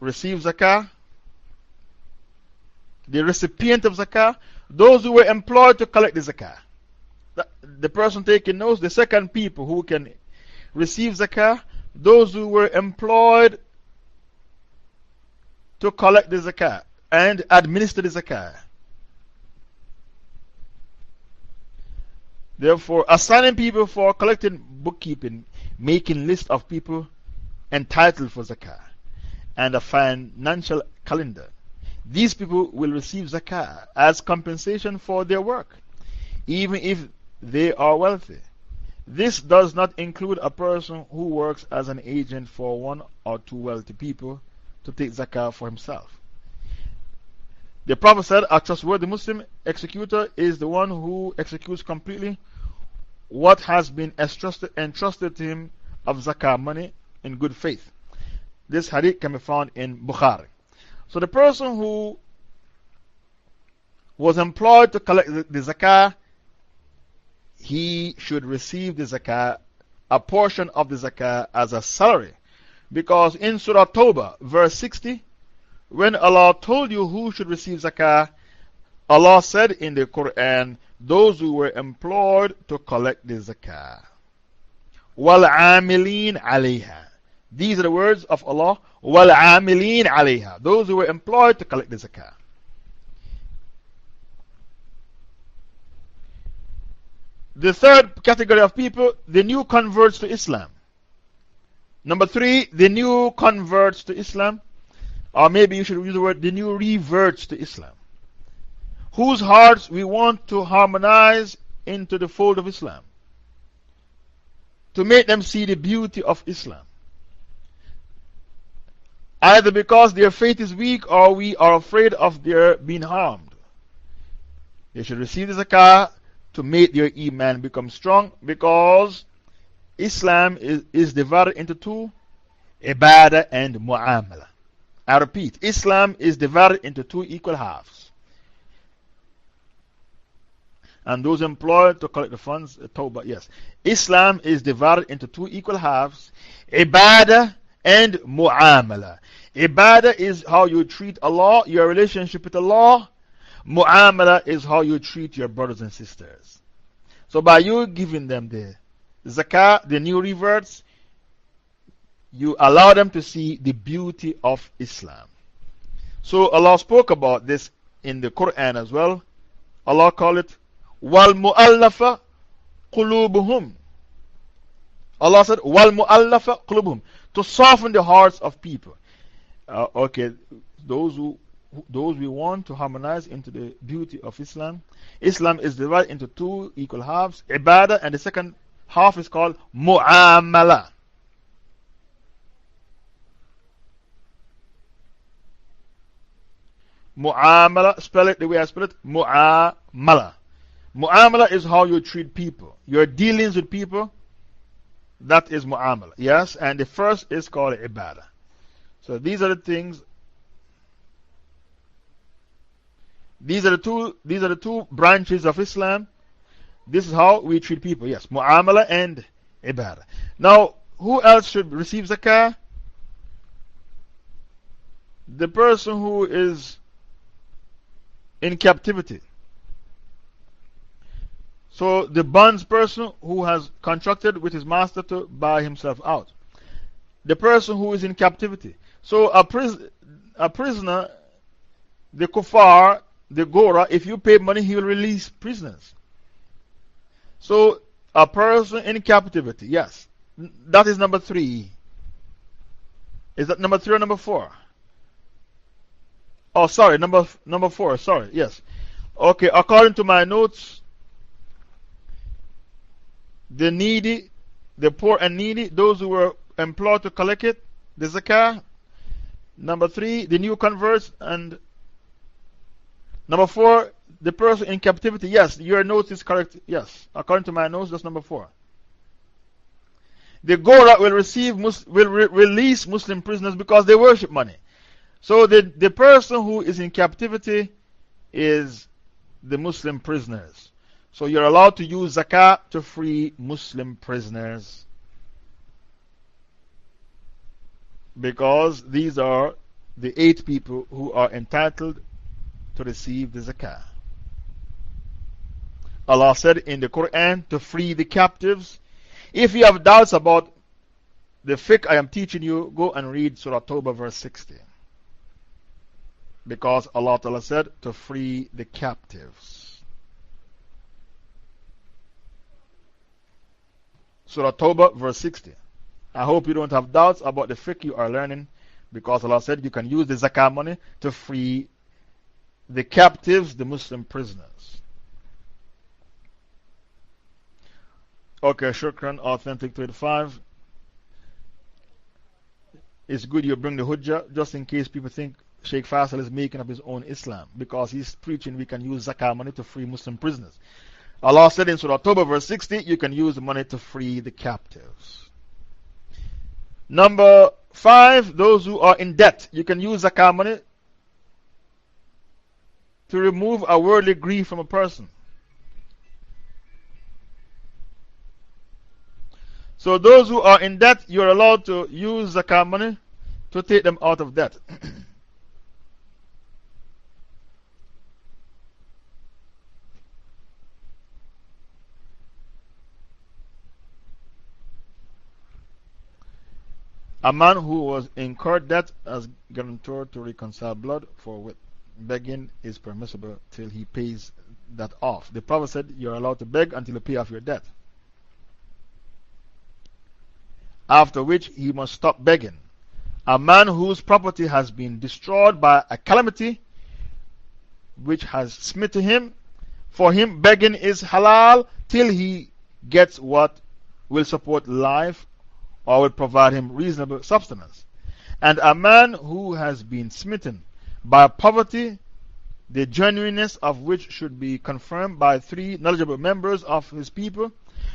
receive zakah, the recipient of zakah, those who were employed to collect the zakah. The person taking notes, the second people who can receive zakah, those who were employed to collect the zakah and administer the zakah. Therefore, assigning people for collecting bookkeeping, making lists of people entitled for zakah, and a financial calendar. These people will receive zakah as compensation for their work, even if they are wealthy. This does not include a person who works as an agent for 1 or 2 wealthy people to take zakah for himself. The Prophet said, "A trustworthy Muslim executor is the one who executes completely what has been entrusted to him of zakah money in good faith. This hadith can be found in Bukhari. So the person who was employed to collect the zakah, he should receive the zakah, a portion of the zakah, as a salary. Because in Surah Tawbah, verse 60, when Allah told you who should receive zakah, Allah said in the Quran, those who were employed to collect the zakah. وَالْعَامِلِينَ عَلَيْهَا. These are the words of Allah. وَالْعَامِلِينَ عَلَيْهَا. Those who were employed to collect the zakah. The third category of people, the new converts to Islam. Number 3, the new converts to Islam. Or maybe you should use the word the new reverts to Islam, whose hearts we want to harmonize into the fold of Islam, to make them see the beauty of Islam. Either because their faith is weak or we are afraid of their being harmed. They should receive the zakah to make their iman become strong, because Islam is divided into two, ibadah and mu'amala. I repeat, Islam is divided into two equal halves. And those employed to collect the funds, Tawbah, yes. Islam is divided into two equal halves, ibadah and mu'amala. Ibadah is how you treat Allah, your relationship with Allah. Mu'amala is how you treat your brothers and sisters. So by you giving them the zakah, the new reverts, you allow them to see the beauty of Islam. So Allah spoke about this in the Quran as well. Allah called it وَالْمُؤَلَّفَ قُلُوبُهُمْ. Allah said وَالْمُؤَلَّفَ قُلُوبُهُمْ, to soften the hearts of people. Okay, those we want to harmonize into the beauty of Islam. Islam is divided into two equal halves, ibadah, and the second half is called mu'amala. Mu'amala, spell it the way I spell it, mu'amala. Mu'amala is how you treat people, your dealings with people. That is mu'amala, yes, and the first is called ibadah. So these are the things. These are the two branches of Islam. This is how we treat people, yes, mu'amala and ibadah. Now, who else should receive zakah? The person who is in captivity. So, the bonds person who has contracted with his master to buy himself out. The person who is in captivity. So, a prisoner, the kuffar, the Gora, if you pay money, he will release prisoners. So, a person in captivity, yes. That is number 3. Is that number 3 or number 4? Oh, sorry, number 4, sorry, yes. Okay, according to my notes, the needy, the poor and needy, those who were employed to collect it, the zakah. Number 3, the new converts, and number 4, the person in captivity. Yes, your note is correct. Yes, according to my notes, that's number 4. The Gora will release Muslim prisoners because they worship money. So the person who is in captivity is the Muslim prisoners. So you're allowed to use zakah to free Muslim prisoners, because these are the 8 people who are entitled to receive the zakah. Allah said in the Quran to free the captives. If you have doubts about the fiqh I am teaching you, go and read Surah Tawbah verse 60. Because Allah Ta'ala said to free the captives. Surah Tawbah verse 60. I hope you don't have doubts about the fiqh you are learning, because Allah said you can use the zakah money to free the captives, the Muslim prisoners. Okay, shukran, authentic 25. It's good you bring the hujjah, just in case people think Shaykh Faisal is making up his own Islam, because he's preaching we can use zakah money to free Muslim prisoners. Allah said in Surah October, verse 60, you can use the money to free the captives. Number 5, those who are in debt. You can use zakah money to remove a worldly grief from a person. So, those who are in debt, you are allowed to use zakah money to take them out of debt. A man who was incurred debt as guarantor to reconcile blood for with begging is permissible till he pays that off. The Prophet said you are allowed to beg until you pay off your debt, after which he must stop begging. A man whose property has been destroyed by a calamity which has smitten him, for him begging is halal till he gets what will support life or will provide him reasonable substance. And a man who has been smitten by poverty, the genuineness of which should be confirmed by 3 knowledgeable members of his people,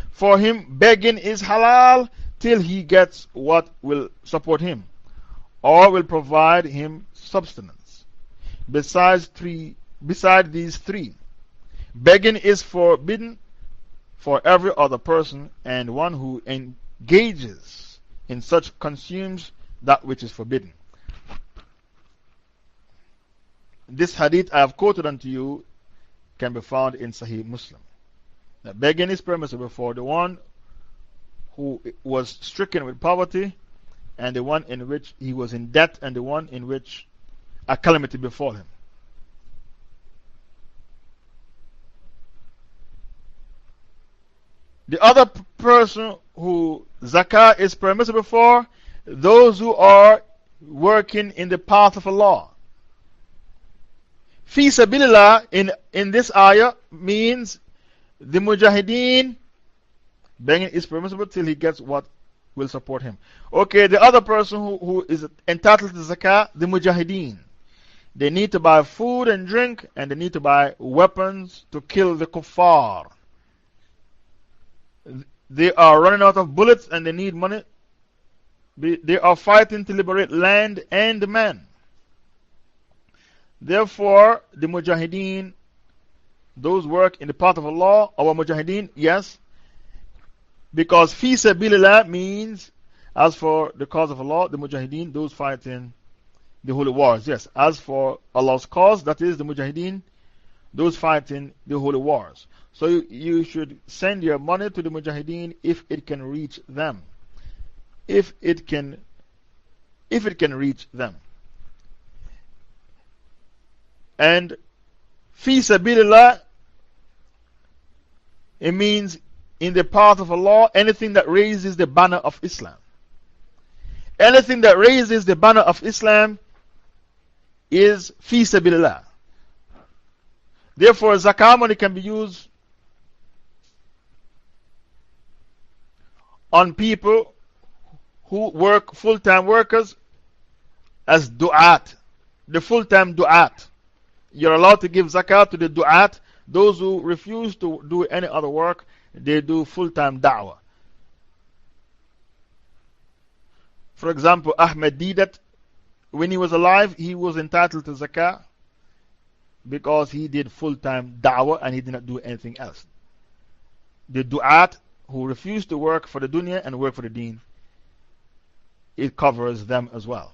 for him begging is halal till he gets what will support him or will provide him substance. Besides these 3, begging is forbidden for every other person, and one who engages in such consumes that which is forbidden. This hadith I have quoted unto you can be found in Sahih Muslim. That begging is permissible for the one who was stricken with poverty, and the one in which he was in debt, and the one in which a calamity befall him. The other person who zakah is permissible for, those who are working in the path of Allah. Fi sabilillah in this ayah means the mujahideen, begging is permissible till he gets what will support him. Okay, the other person who is entitled to zakah, the mujahideen. They need to buy food and drink, and they need to buy weapons to kill the kuffar. They are running out of bullets and they need money. They are fighting to liberate land and man. Therefore, the mujahideen, those work in the path of Allah, our mujahideen, yes, because fi sabilillah means, as for the cause of Allah, the mujahideen, those fighting the holy wars, yes. As for Allah's cause, that is the mujahideen, those fighting the holy wars. So you should send your money to the mujahideen if it can reach them. If it can reach them. And fi sabilillah, it means in the path of Allah, anything that raises the banner of Islam. Anything that raises the banner of Islam is fi sabilillah. Therefore, zakah money can be used on people who work full-time workers as du'at, the full-time du'at. You're allowed to give zakah to the du'at. Those who refuse to do any other work, they do full-time da'wah. For example, Ahmed Didat, when he was alive, he was entitled to zakah because he did full-time da'wah and he did not do anything else. The du'at who refuse to work for the dunya and work for the deen, it covers them as well.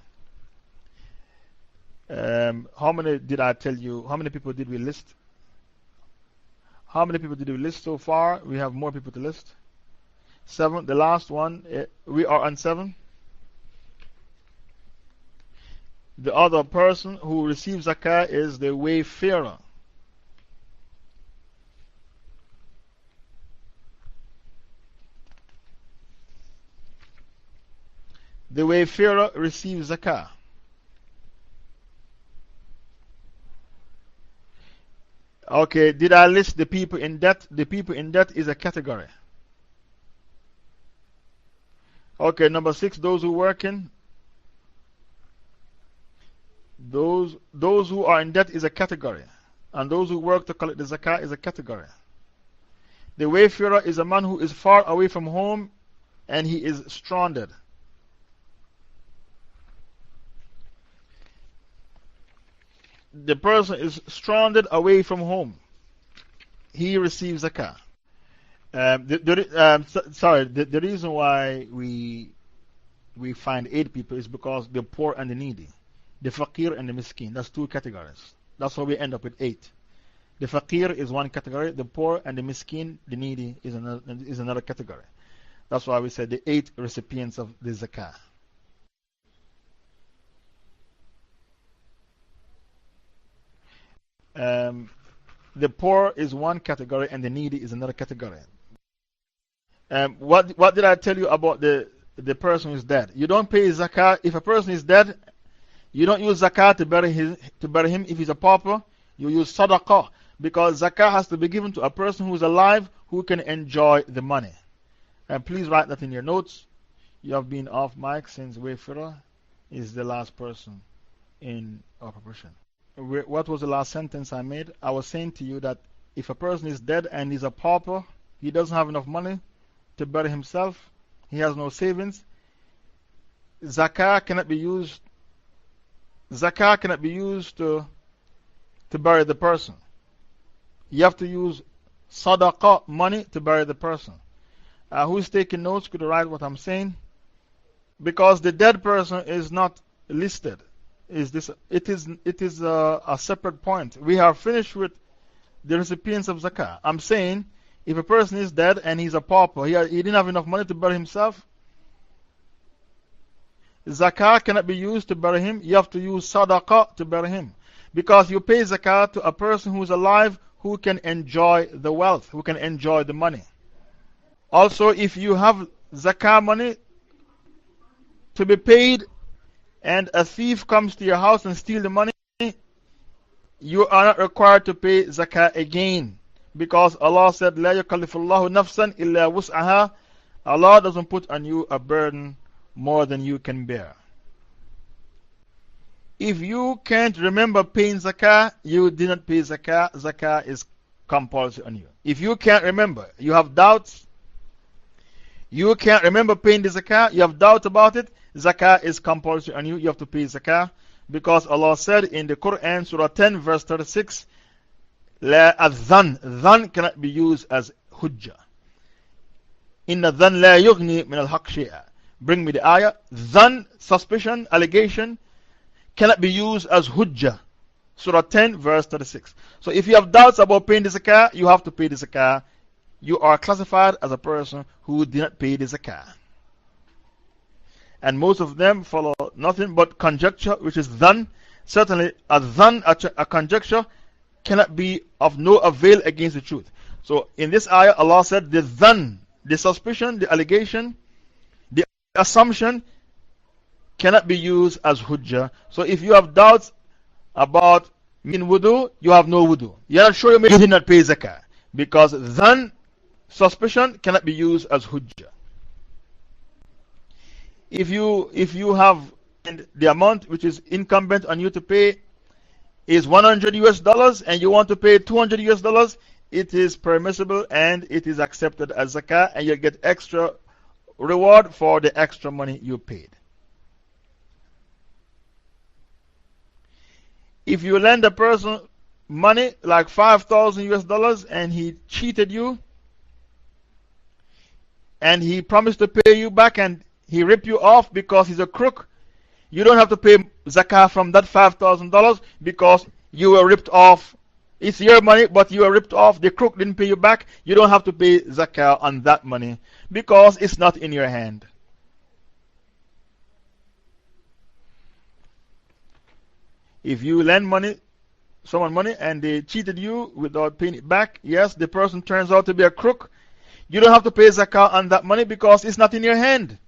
How many did I tell you? How many people did we list? How many people did we list so far? We have more people to list. 7. The last one, we are on 7. The other person who receives zakah is the wayfarer. The wayfarer receives zakah. Okay, did I list the people in debt? The people in debt is a category. Okay, number 6, those who working. Those who are in debt is a category. And those who work to collect the zakah is a category. The wayfarer is a man who is far away from home and he is stranded. The person is stranded away from home. He receives zakah. The reason why we find 8 people is because the poor and the needy, the faqir and the miskin, that's 2 categories. That's why we end up with 8. The faqir is one category, the poor and the miskin, the needy, is another category. That's why we said the 8 recipients of the zakah. The poor is one category and the needy is another category. What did I tell you about the person who is dead? You don't pay zakah. If a person is dead, you don't use zakah to bury him. If he's a pauper, you use sadaqah, because zakah has to be given to a person who is alive who can enjoy the money. And please write that in your notes. You have been off mic since Wayfarer is the last person in our preparation. What was the last sentence I made? I was saying to you that if a person is dead and he's a pauper, he doesn't have enough money to bury himself, he has no savings, zakah cannot be used. Zakah cannot be used to bury the person. You have to use sadaqah, money, to bury the person. Who's taking notes? Could you write what I'm saying? Because the dead person is not listed. It is a separate point. We are finished with the recipients of zakah. I'm saying if a person is dead and he's a pauper, he didn't have enough money to bury himself, zakah cannot be used to bury him. You have to use sadaqah to bury him. Because you pay zakah to a person who is alive who can enjoy the wealth, who can enjoy the money. Also, if you have zakah money to be paid and a thief comes to your house and steals the money, you are not required to pay zakah again. Because Allah said, لَا يُكَلِّفُ اللَّهُ نَفْسًا إِلَّا وُسْعَهَا. Allah doesn't put on you a burden more than you can bear. If you can't remember paying zakah, you did not pay zakah. Zakah is compulsory on you. If you can't remember, you have doubts, you can't remember paying the zakah, you have doubt about it, zakah is compulsory on you. You have to pay zakah. Because Allah said in the Quran, Surah 10, verse 36, La adhan. Dhan cannot be used as hujjah. Inna dhan la yughni min al-haq shay'a. Bring me the ayah. Dhan, suspicion, allegation, cannot be used as hujjah. Surah 10, verse 36. So if you have doubts about paying the zakah, you have to pay the zakah. You are classified as a person who did not pay the zakah. And most of them follow nothing but conjecture, which is dhan. Certainly, a conjecture, cannot be of no avail against the truth. So, in this ayah, Allah said the dhan, the suspicion, the allegation, the assumption cannot be used as hujjah. So, if you have doubts about making wudu, you have no wudu. You are not sure you did not pay zakah. Because dhan, suspicion, cannot be used as hujjah. If you have the amount which is incumbent on you to pay is $100 and you want to pay $200, it is permissible and it is accepted as zakah, and you get extra reward for the extra money you paid. If you lend a person money like $5,000 and he cheated you and he promised to pay you back and he ripped you off because he's a crook, you don't have to pay zakah from that $5,000 because you were ripped off. It's your money, but you were ripped off. The crook didn't pay you back. You don't have to pay zakah on that money because it's not in your hand. If you lend someone money and they cheated you without paying it back, yes, the person turns out to be a crook. You don't have to pay zakah on that money because it's not in your hand.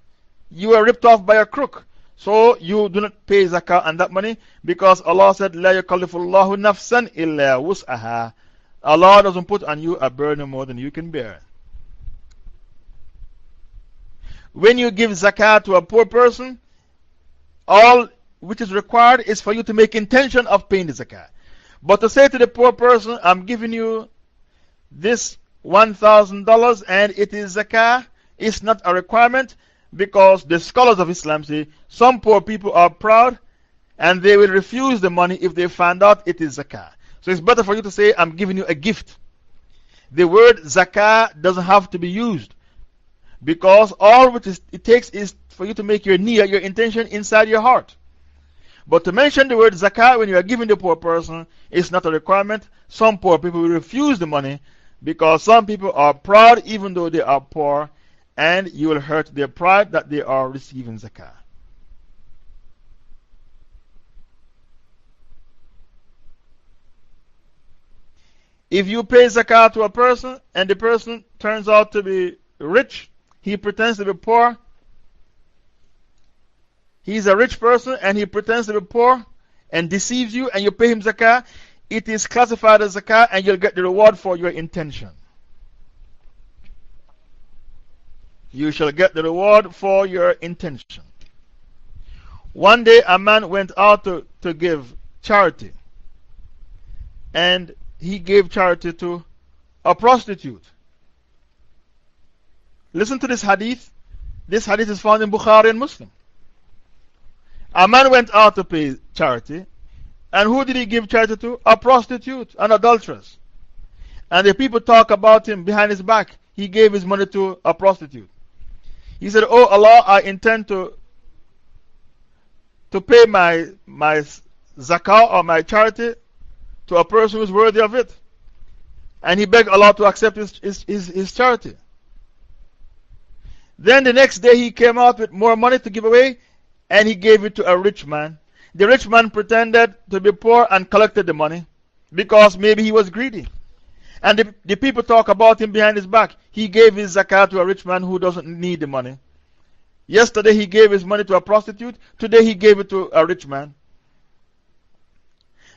You were ripped off by a crook. So you do not pay zakah on that money because Allah said, لَا يُكَلِّفُ اللَّهُ نَفْسًا إِلَّا وُسْعَهَا. Allah doesn't put on you a burden more than you can bear. When you give zakah to a poor person, all which is required is for you to make intention of paying the zakah. But to say to the poor person, I'm giving you this $1,000 and it is zakah, it's not a requirement, because the scholars of Islam say some poor people are proud and they will refuse the money if they find out it is zakah. So it's better for you to say, I'm giving you a gift. The word zakah doesn't have to be used, because all which it takes is for you to make your niyyah, your intention inside your heart. But to mention the word zakah when you are giving the poor person is not a requirement. Some poor people will refuse the money because some people are proud even though they are poor, and you will hurt their pride that they are receiving zakah. If you pay zakah to a person and the person turns out to be rich, he pretends to be poor. He's a rich person and he pretends to be poor and deceives you, and you pay him zakah. It is classified as zakah and you'll get the reward for your intention. You shall get the reward for your intention. One day a man went out to give charity, and he gave charity to a prostitute. Listen to this hadith. This hadith is found in Bukhari and Muslim. A man went out to pay charity, and who did he give charity to? A prostitute, an adulteress. And the people talk about him behind his back. He gave his money to a prostitute. He said, Oh Allah, I intend to pay my zakah or my charity to a person who is worthy of it. And he begged Allah to accept his charity. Then the next day he came out with more money to give away, and he gave it to a rich man. The rich man pretended to be poor and collected the money because maybe he was greedy. And the people talk about him behind his back. He gave his zakah to a rich man who doesn't need the money. Yesterday he gave his money to a prostitute. Today he gave it to a rich man.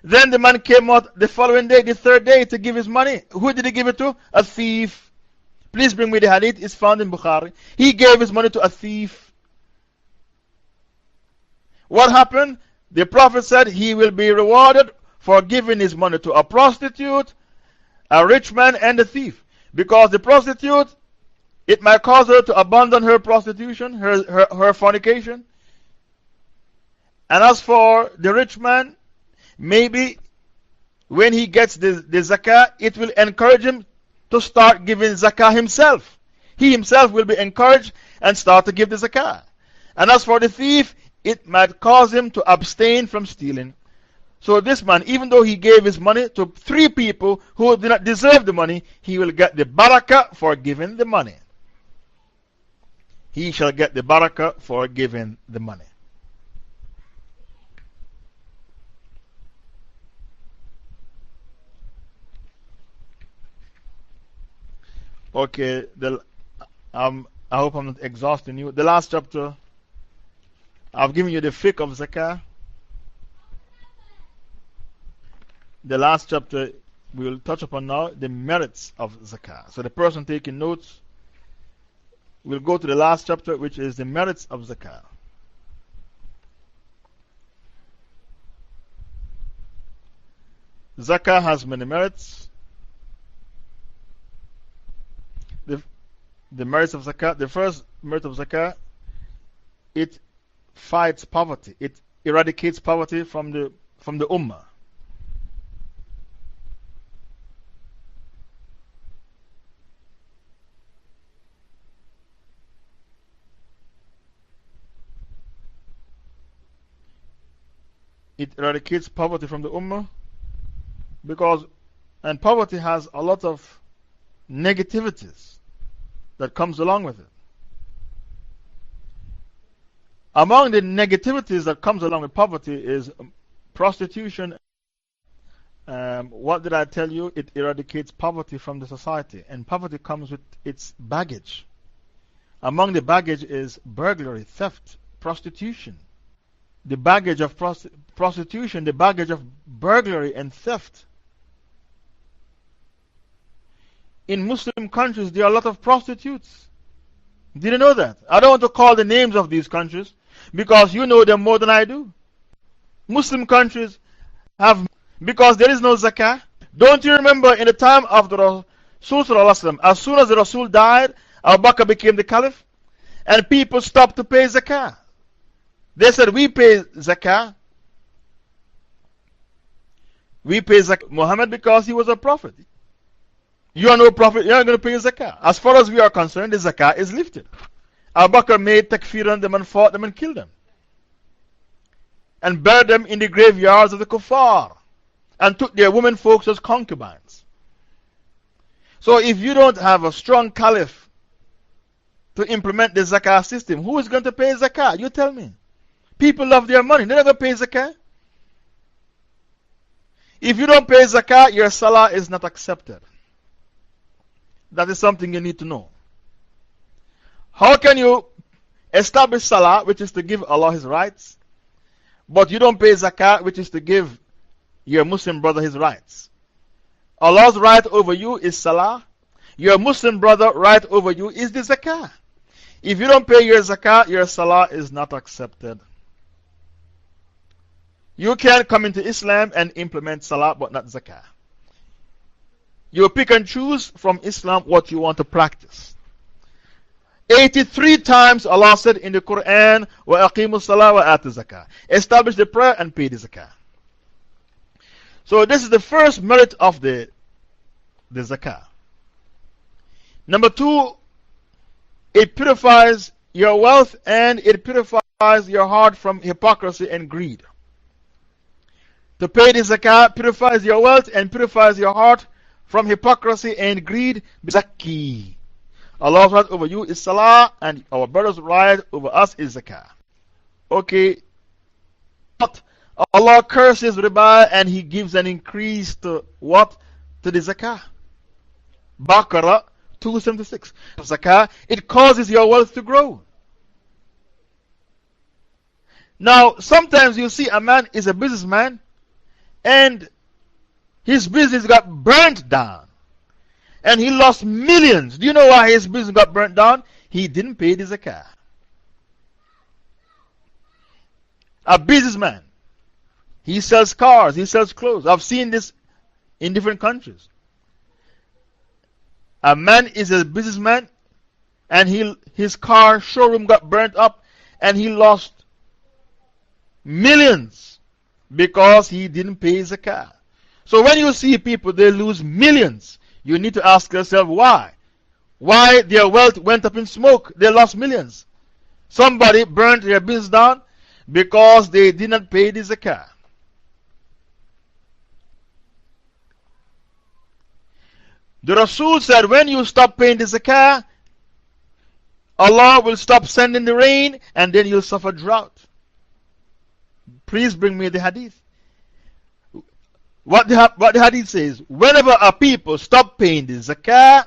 Then the man came out the following day, the third day, to give his money. Who did he give it to? A thief. Please bring me the hadith. It's found in Bukhari. He gave his money to a thief. What happened? The Prophet said he will be rewarded for giving his money to a prostitute, a rich man, and a thief. Because the prostitute, it might cause her to abandon her prostitution, her fornication. And as for the rich man, maybe when he gets the zakah, it will encourage him to start giving zakah himself. He himself will be encouraged and start to give the zakah. And as for the thief, it might cause him to abstain from stealing. So this man, even though he gave his money to 3 people who did not deserve the money, he will get the barakah for giving the money. He shall get the barakah for giving the money. Okay, I hope I'm not exhausting you. The last chapter, I've given you the fiqh of zakah. The last chapter we will touch upon now, the merits of zakah. So the person taking notes will go to the last chapter, which is the merits of zakah. Zakah has many merits. The merits of zakah, the first merit of zakah, it fights poverty. It eradicates poverty from the ummah. It eradicates poverty from the ummah because, and poverty has a lot of negativities that comes along with it. Among the negativities that comes along with poverty is prostitution. What did I tell you? It eradicates poverty from the society, and poverty comes with its baggage. Among the baggage is burglary, theft, prostitution. The baggage of prostitution, the baggage of burglary and theft. In Muslim countries, there are a lot of prostitutes. Did you know that? I don't want to call the names of these countries because you know them more than I do. Muslim countries have, because there is no zakah. Don't you remember in the time of the So, as soon as the Rasul died, Abu Bakr became the Caliph, and people stopped to pay Zakah. They said, we pay Zakah. We pay Zakah Muhammad because he was a prophet. You are no prophet, you are going to pay Zakah. As far as we are concerned, the Zakah is lifted. Abu Bakr made takfir on them and fought them and killed them. And buried them in the graveyards of the kuffar. And took their women folks as concubines. So if you don't have a strong caliph to implement the Zakah system, who is going to pay Zakah? You tell me. People love their money, they're not going to pay Zakah. If you don't pay Zakah, your Salah is not accepted. That is something you need to know. How can you establish Salah, which is to give Allah His rights, but you don't pay Zakah, which is to give your Muslim brother his rights? Allah's right over you is Salah. Your Muslim brother right over you is the Zakah. If you don't pay your Zakah, your Salah is not accepted. You can come into Islam and implement Salah, but not Zakah. You pick and choose from Islam what you want to practice. 83 times Allah said in the Quran, وَأَقِيمُوا الصَّلَاةَ وَآتُوا الزَّكَاةَ. Establish the prayer and pay the Zakah. So this is the first merit of the Zakah. Number 2, it purifies your wealth and it purifies your heart from hypocrisy and greed. To pay the Zakah purifies your wealth and purifies your heart from hypocrisy and greed. Zakki. Allah's right over you is Salah, and our brother's right over us is Zakah. Okay. But Allah curses riba and He gives an increase to what? To the Zakah. Baqarah 276. Zakah, it causes your wealth to grow. Now, sometimes you see a man is a businessman and his business got burnt down. And he lost millions. Do you know why his business got burnt down? He didn't pay the Zakah. A businessman, he sells cars, he sells clothes. I've seen this in different countries. A man is a businessman and his car showroom got burnt up and he lost millions because he didn't pay Zakah. So when you see people, they lose millions, you need to ask yourself why. Why their wealth went up in smoke? They lost millions. Somebody burned their business down because they did not pay the Zakah. The Rasul said, when you stop paying the Zakah, Allah will stop sending the rain and then you'll suffer drought. Please bring me the hadith. What the hadith says, whenever a people stop paying the Zakah,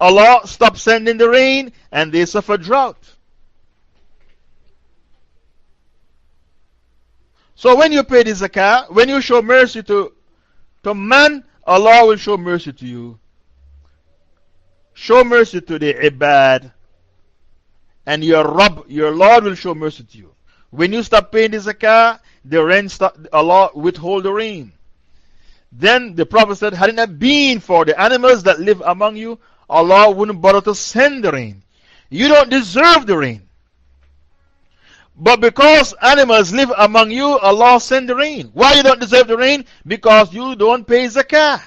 Allah stops sending the rain and they suffer drought. So when you pay the Zakah, when you show mercy to man, Allah will show mercy to you. Show mercy to the ibad, and your Rabb, your Lord, will show mercy to you. When you stop paying the Zakah, the rain Allah withhold the rain. Then the Prophet said, had it not been for the animals that live among you, Allah wouldn't bother to send the rain. You don't deserve the rain. But because animals live among you, Allah send the rain. Why you don't deserve the rain? Because you don't pay Zakah.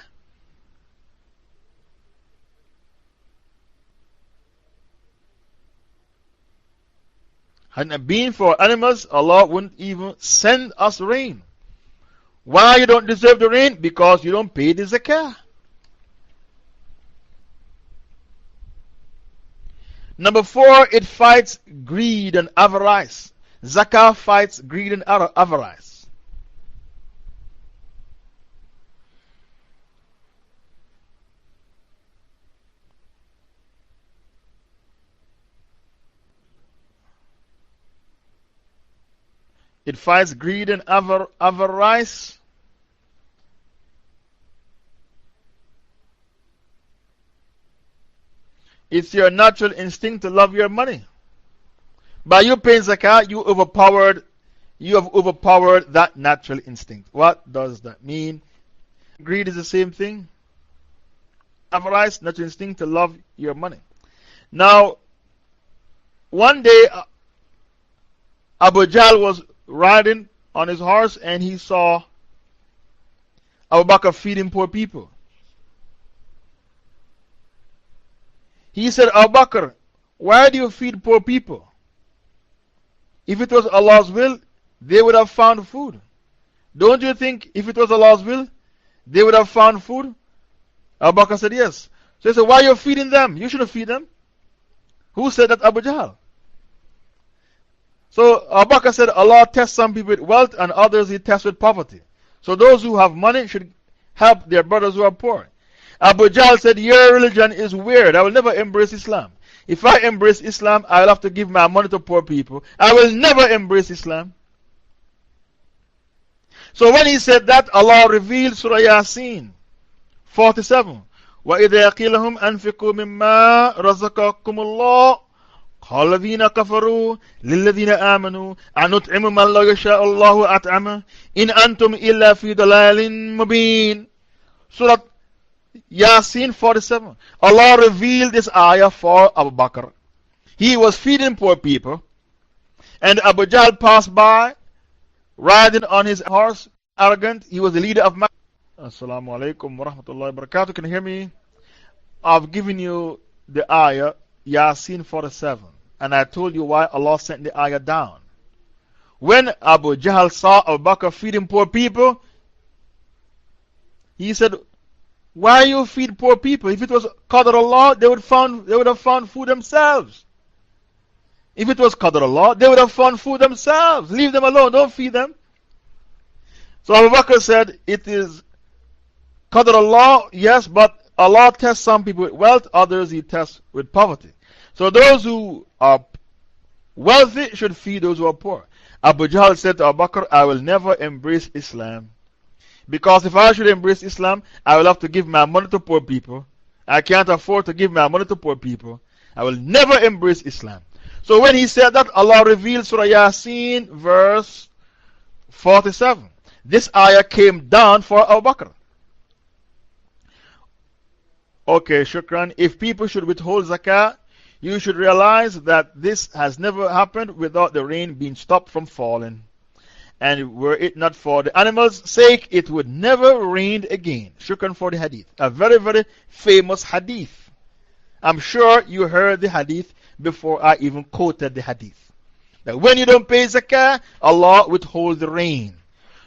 Had it not been for animals, Allah wouldn't even send us rain. Why you don't deserve the rain? Because you don't pay the Zakah. Number 4, it fights greed and avarice. Zakah fights greed and avarice. It fights greed and avarice. It's your natural instinct to love your money. By you paying Zakah, you have overpowered that natural instinct. What does that mean? Greed is the same thing. avarice, natural instinct to love your money. Now, one day, Abu Jahl was riding on his horse and he saw Abu Bakr feeding poor people. He said, Abu Bakr, why do you feed poor people? If it was Allah's will, they would have found food. Don't you think if it was Allah's will, they would have found food? Abu Bakr said, yes. So he said, why are you feeding them? You shouldn't feed them. Who said that? Abu Jahl. So Abu Bakr said, Allah tests some people with wealth and others He tests with poverty. So those who have money should help their brothers who are poor. Abu Jahl said, your religion is weird. I will never embrace Islam. If I embrace Islam, I will have to give my money to poor people. I will never embrace Islam. So when he said that, Allah revealed Surah Yasin 47. وَإِذَا قِيلَ لَهُمْ أَنفِقُوا مِمَّا رَزَقَكُمُ اللَّهُ قَالَ الَّذِينَ كَفَرُوا لِلَّذِينَ آمَنُوا أَنُطْعِمُ مَنْ لَوْ يَشَاءُ اللَّهُ أَطْعَمَهُ إِنْ أَنْتُمْ إِلَّا فِي ضَلَالٍ مُبِينٍ. Surah Yasin 47. Allah revealed this ayah for Abu Bakr. He was feeding poor people, and Abu Jahl passed by, riding on his horse, arrogant. He was the leader of Makkah. Assalamu alaikum wa rahmatullahi wa barakatuh. Can you hear me? I've given you the ayah, Yasin 47, and I told you why Allah sent the ayah down. When Abu Jahl saw Abu Bakr feeding poor people, he said, why you feed poor people? If it was Qadr Allah, they would have found food themselves. If it was Qadr Allah, they would have found food themselves. Leave them alone, don't feed them. So Abu Bakr said, it is Qadr Allah, yes, but Allah tests some people with wealth, others He tests with poverty. So those who are wealthy should feed those who are poor. Abu Jahl said to Abu Bakr, I will never embrace Islam. Because if I should embrace Islam, I will have to give my money to poor people. I can't afford to give my money to poor people. I will never embrace Islam. So when he said that, Allah revealed Surah Yasin, verse 47. This ayah came down for Abu Bakr. Okay, shukran. If people should withhold zakah, you should realize that this has never happened without the rain being stopped from falling. And were it not for the animals' sake, it would never rain again. Shukran for the hadith. A very, very famous hadith. I'm sure you heard the hadith before I even quoted the hadith. That when you don't pay zakah, Allah withholds the rain.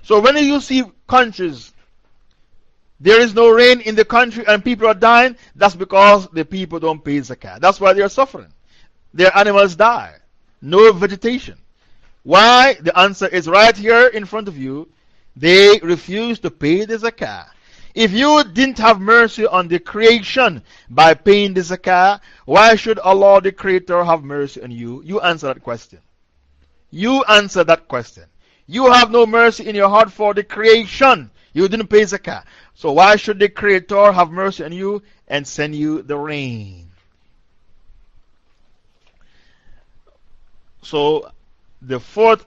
So when you see countries, there is no rain in the country and people are dying, that's because the people don't pay zakah. That's why they are suffering. Their animals die. No vegetation. Why? The answer is right here in front of you. They refuse to pay the zakah. If you didn't have mercy on the creation by paying the zakah, why should Allah the Creator have mercy on you? You answer that question. You answer that question. You have no mercy in your heart for the creation. You didn't pay zakah. So why should the Creator have mercy on you and send you the rain? So the fourth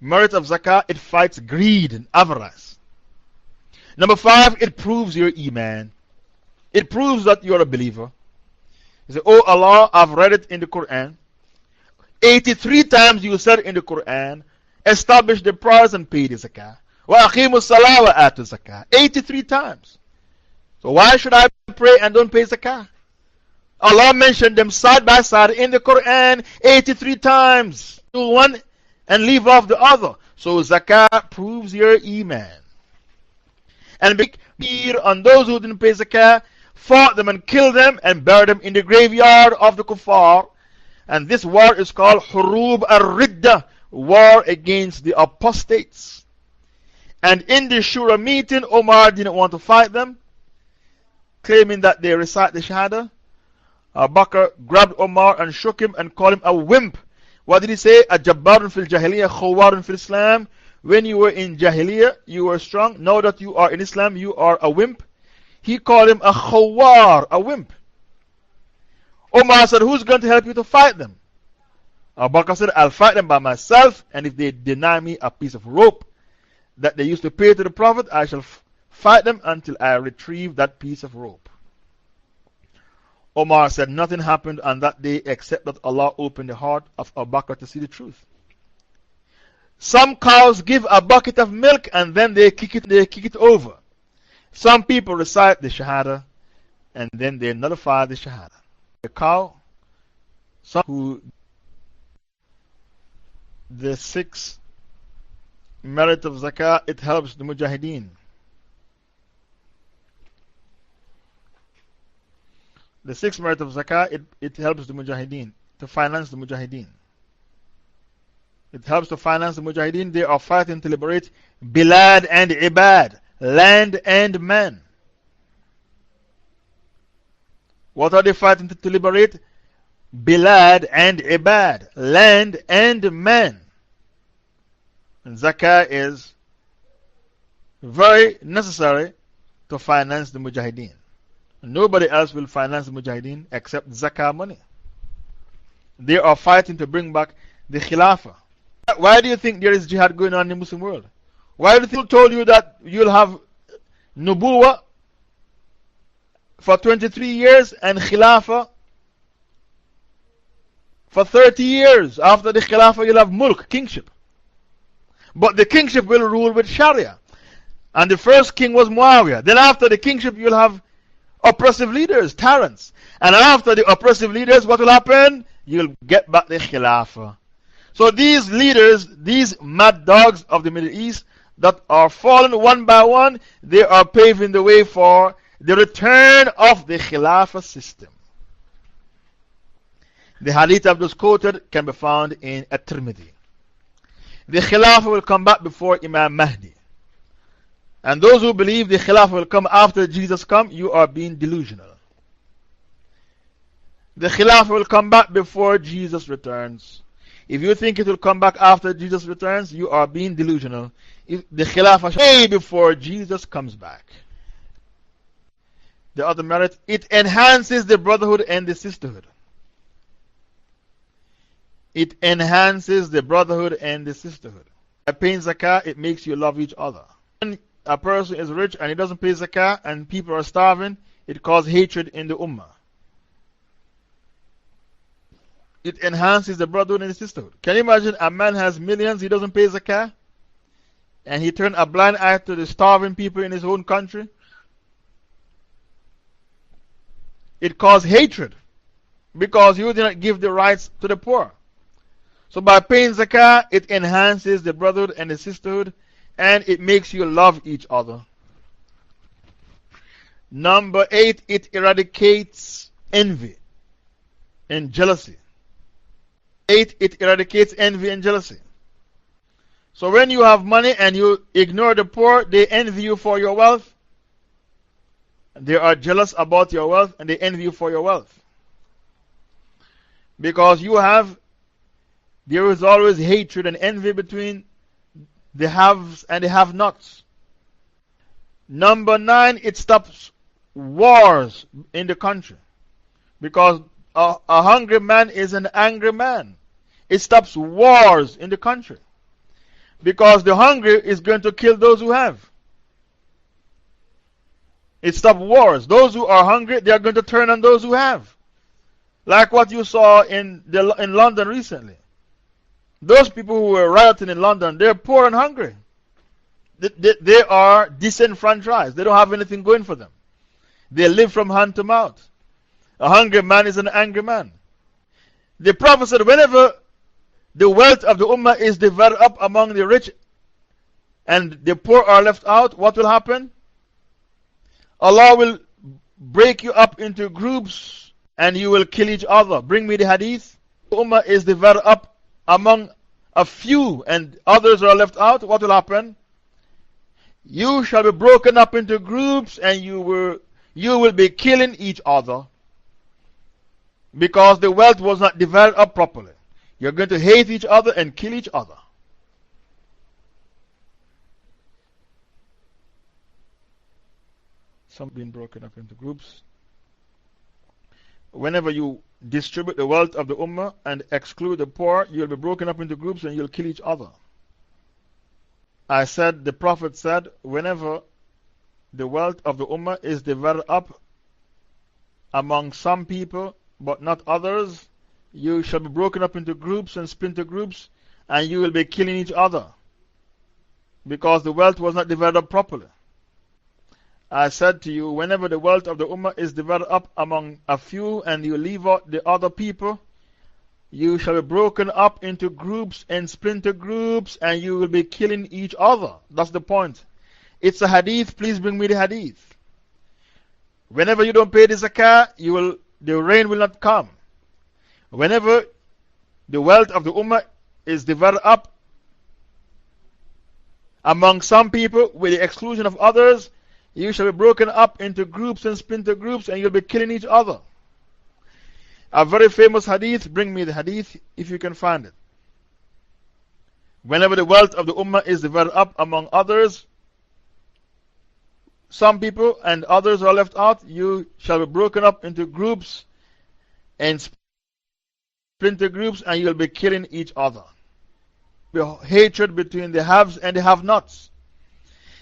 merit of zakah, it fights greed and avarice. Number 5, it proves your iman. It proves that you are a believer. You say, oh Allah, I've read it in the Quran. 83 times you said in the Quran, establish the prayers and pay the zakah. وَأَقِيمُوا الصَّلَاةَ وَآتُوا الزَّكَاةَ. 83 times. So why should I pray and don't pay zakah? Allah mentioned them side by side in the Quran 83 times. Do one and leave off the other. So zakah proves your iman. And be clear on those who didn't pay zakah, fought them and killed them and buried them in the graveyard of the kuffar. And this war is called Hurub al-Ridda, war against the apostates. And in the Shura meeting, Omar didn't want to fight them, claiming that they recite the Shahada. Abu Bakr grabbed Omar and shook him and called him a wimp. What did he say? A Jabbarun fil Jahiliyyah, Khawarun fil Islam. When you were in Jahiliyyah, you were strong. Now that you are in Islam, you are a wimp. He called him a Khawar, a wimp. Omar said, who's going to help you to fight them? Abu Bakr said, I'll fight them by myself, and if they deny me a piece of rope that they used to pay to the Prophet, I shall fight them until I retrieve that piece of rope. Omar said, nothing happened on that day except that Allah opened the heart of Abu Bakr to see the truth. Some cows give a bucket of milk and then they kick it over. Some people recite the Shahada and then they nullify the Shahada. The cow, some who, the 6 merit of Zakah, it helps the Mujahideen. The 6 merit of Zakah, it helps the Mujahideen, to finance the Mujahideen. It helps to finance the Mujahideen. They are fighting to liberate Bilad and Ibad, land and man. What are they fighting to liberate? Bilad and Ibad, land and man. And Zakah is very necessary to finance the Mujahideen. Nobody else will finance the Mujahideen except Zakah money. They are fighting to bring back the Khilafah. Why do you think there is jihad going on in the Muslim world? Why do people told you that you'll have Nubuwa for 23 years and Khilafah for 30 years? After the Khilafah, you'll have Mulk, kingship. But the kingship will rule with Sharia. And the first king was Muawiyah. Then after the kingship, you'll have oppressive leaders, tyrants. And after the oppressive leaders, what will happen? You'll get back the Khilafah. So these leaders, these mad dogs of the Middle East that are fallen one by one, they are paving the way for the return of the Khilafah system. The hadith I've just quoted can be found in At-Tirmidhi. The Khilafah will come back before Imam Mahdi. And those who believe the Khilafah will come after Jesus comes, you are being delusional. The Khilafah will come back before Jesus returns. If you think it will come back after Jesus returns, you are being delusional. If the Khilafah shall be before Jesus comes back. The other merit, it enhances the brotherhood and the sisterhood. It enhances the brotherhood and the sisterhood. By paying Zakah, it makes you love each other. When a person is rich and he doesn't pay Zakah and people are starving, it causes hatred in the Ummah. It enhances the brotherhood and the sisterhood. Can you imagine a man has millions, he doesn't pay Zakah, and he turns a blind eye to the starving people in his own country? It causes hatred because you did not give the rights to the poor. So by paying Zakah, it enhances the brotherhood and the sisterhood, and it makes you love each other. Number 8, it eradicates envy and jealousy. 8, it eradicates envy and jealousy. So when you have money and you ignore the poor, they envy you for your wealth. They are jealous about your wealth and they envy you for your wealth. Because there is always hatred and envy between the haves and the have-nots. Number 9, it stops wars in the country. Because a hungry man is an angry man. It stops wars in the country. Because the hungry is going to kill those who have. It stops wars. Those who are hungry, they are going to turn on those who have. Like what you saw in London recently. Those people who were rioting in London, they're poor and hungry. They are disenfranchised. They don't have anything going for them. They live from hand to mouth. A hungry man is an angry man. The Prophet said, whenever the wealth of the Ummah is divided up among the rich and the poor are left out, what will happen? Allah will break you up into groups and you will kill each other. Bring me the hadith. The Ummah is divided up among a few and others are left out. What will happen? You shall be broken up into groups and you will be killing each other. Because the wealth was not divided up properly. You're going to hate each other and kill each other. Some being broken up into groups. Whenever you distribute the wealth of the Ummah and exclude the poor, you'll be broken up into groups and you'll kill each other. I said, the Prophet said, whenever the wealth of the Ummah is divided up among some people, but not others, you shall be broken up into groups and splinter groups, and you will be killing each other because the wealth was not divided up properly. I said to you, whenever the wealth of the Ummah is divided up among a few and you leave out the other people, you shall be broken up into groups and splinter groups, and you will be killing each other. That's the point. It's a hadith. Please bring me the hadith. Whenever you don't pay the zakah, the rain will not come. Whenever the wealth of the Ummah is divided up among some people with the exclusion of others, you shall be broken up into groups and splinter groups, and you'll be killing each other. A very famous hadith. Bring me the hadith if you can find it. Whenever the wealth of the Ummah is divided up among others, some people, and others are left out, you shall be broken up into groups and splinter groups, and you'll be killing each other. Hatred between the haves and the have-nots.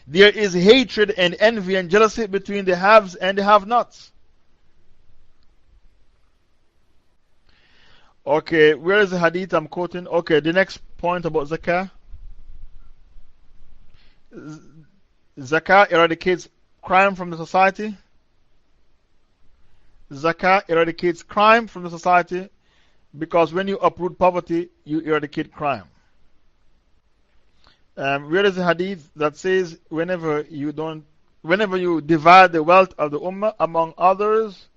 There is hatred and envy and jealousy between the haves and the have-nots. Okay, where is the hadith I'm quoting? Okay, the next point about zakah. Zakah eradicates crime from the society. Zakah eradicates crime from the society because when you uproot poverty, you eradicate crime. Where is the hadith that says whenever you divide the wealth of the Ummah among others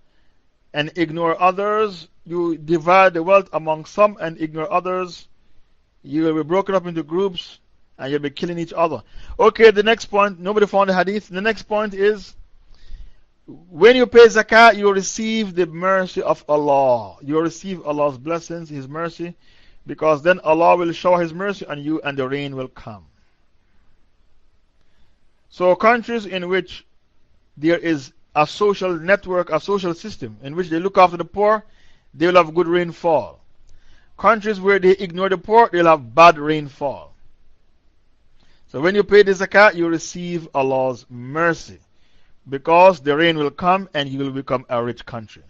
and ignore others, you divide the wealth among some and ignore others, you will be broken up into groups and you'll be killing each other. Okay, the next point, nobody found the hadith. The next point is when you pay zakah, you receive the mercy of Allah. You receive Allah's blessings, His mercy, because then Allah will shower His mercy on you and the rain will come. So, countries in which there is a social network, a social system in which they look after the poor, they will have good rainfall. Countries where they ignore the poor, they'll have bad rainfall. So, when you pay the zakat, you receive Allah's mercy because the rain will come and you will become a rich country.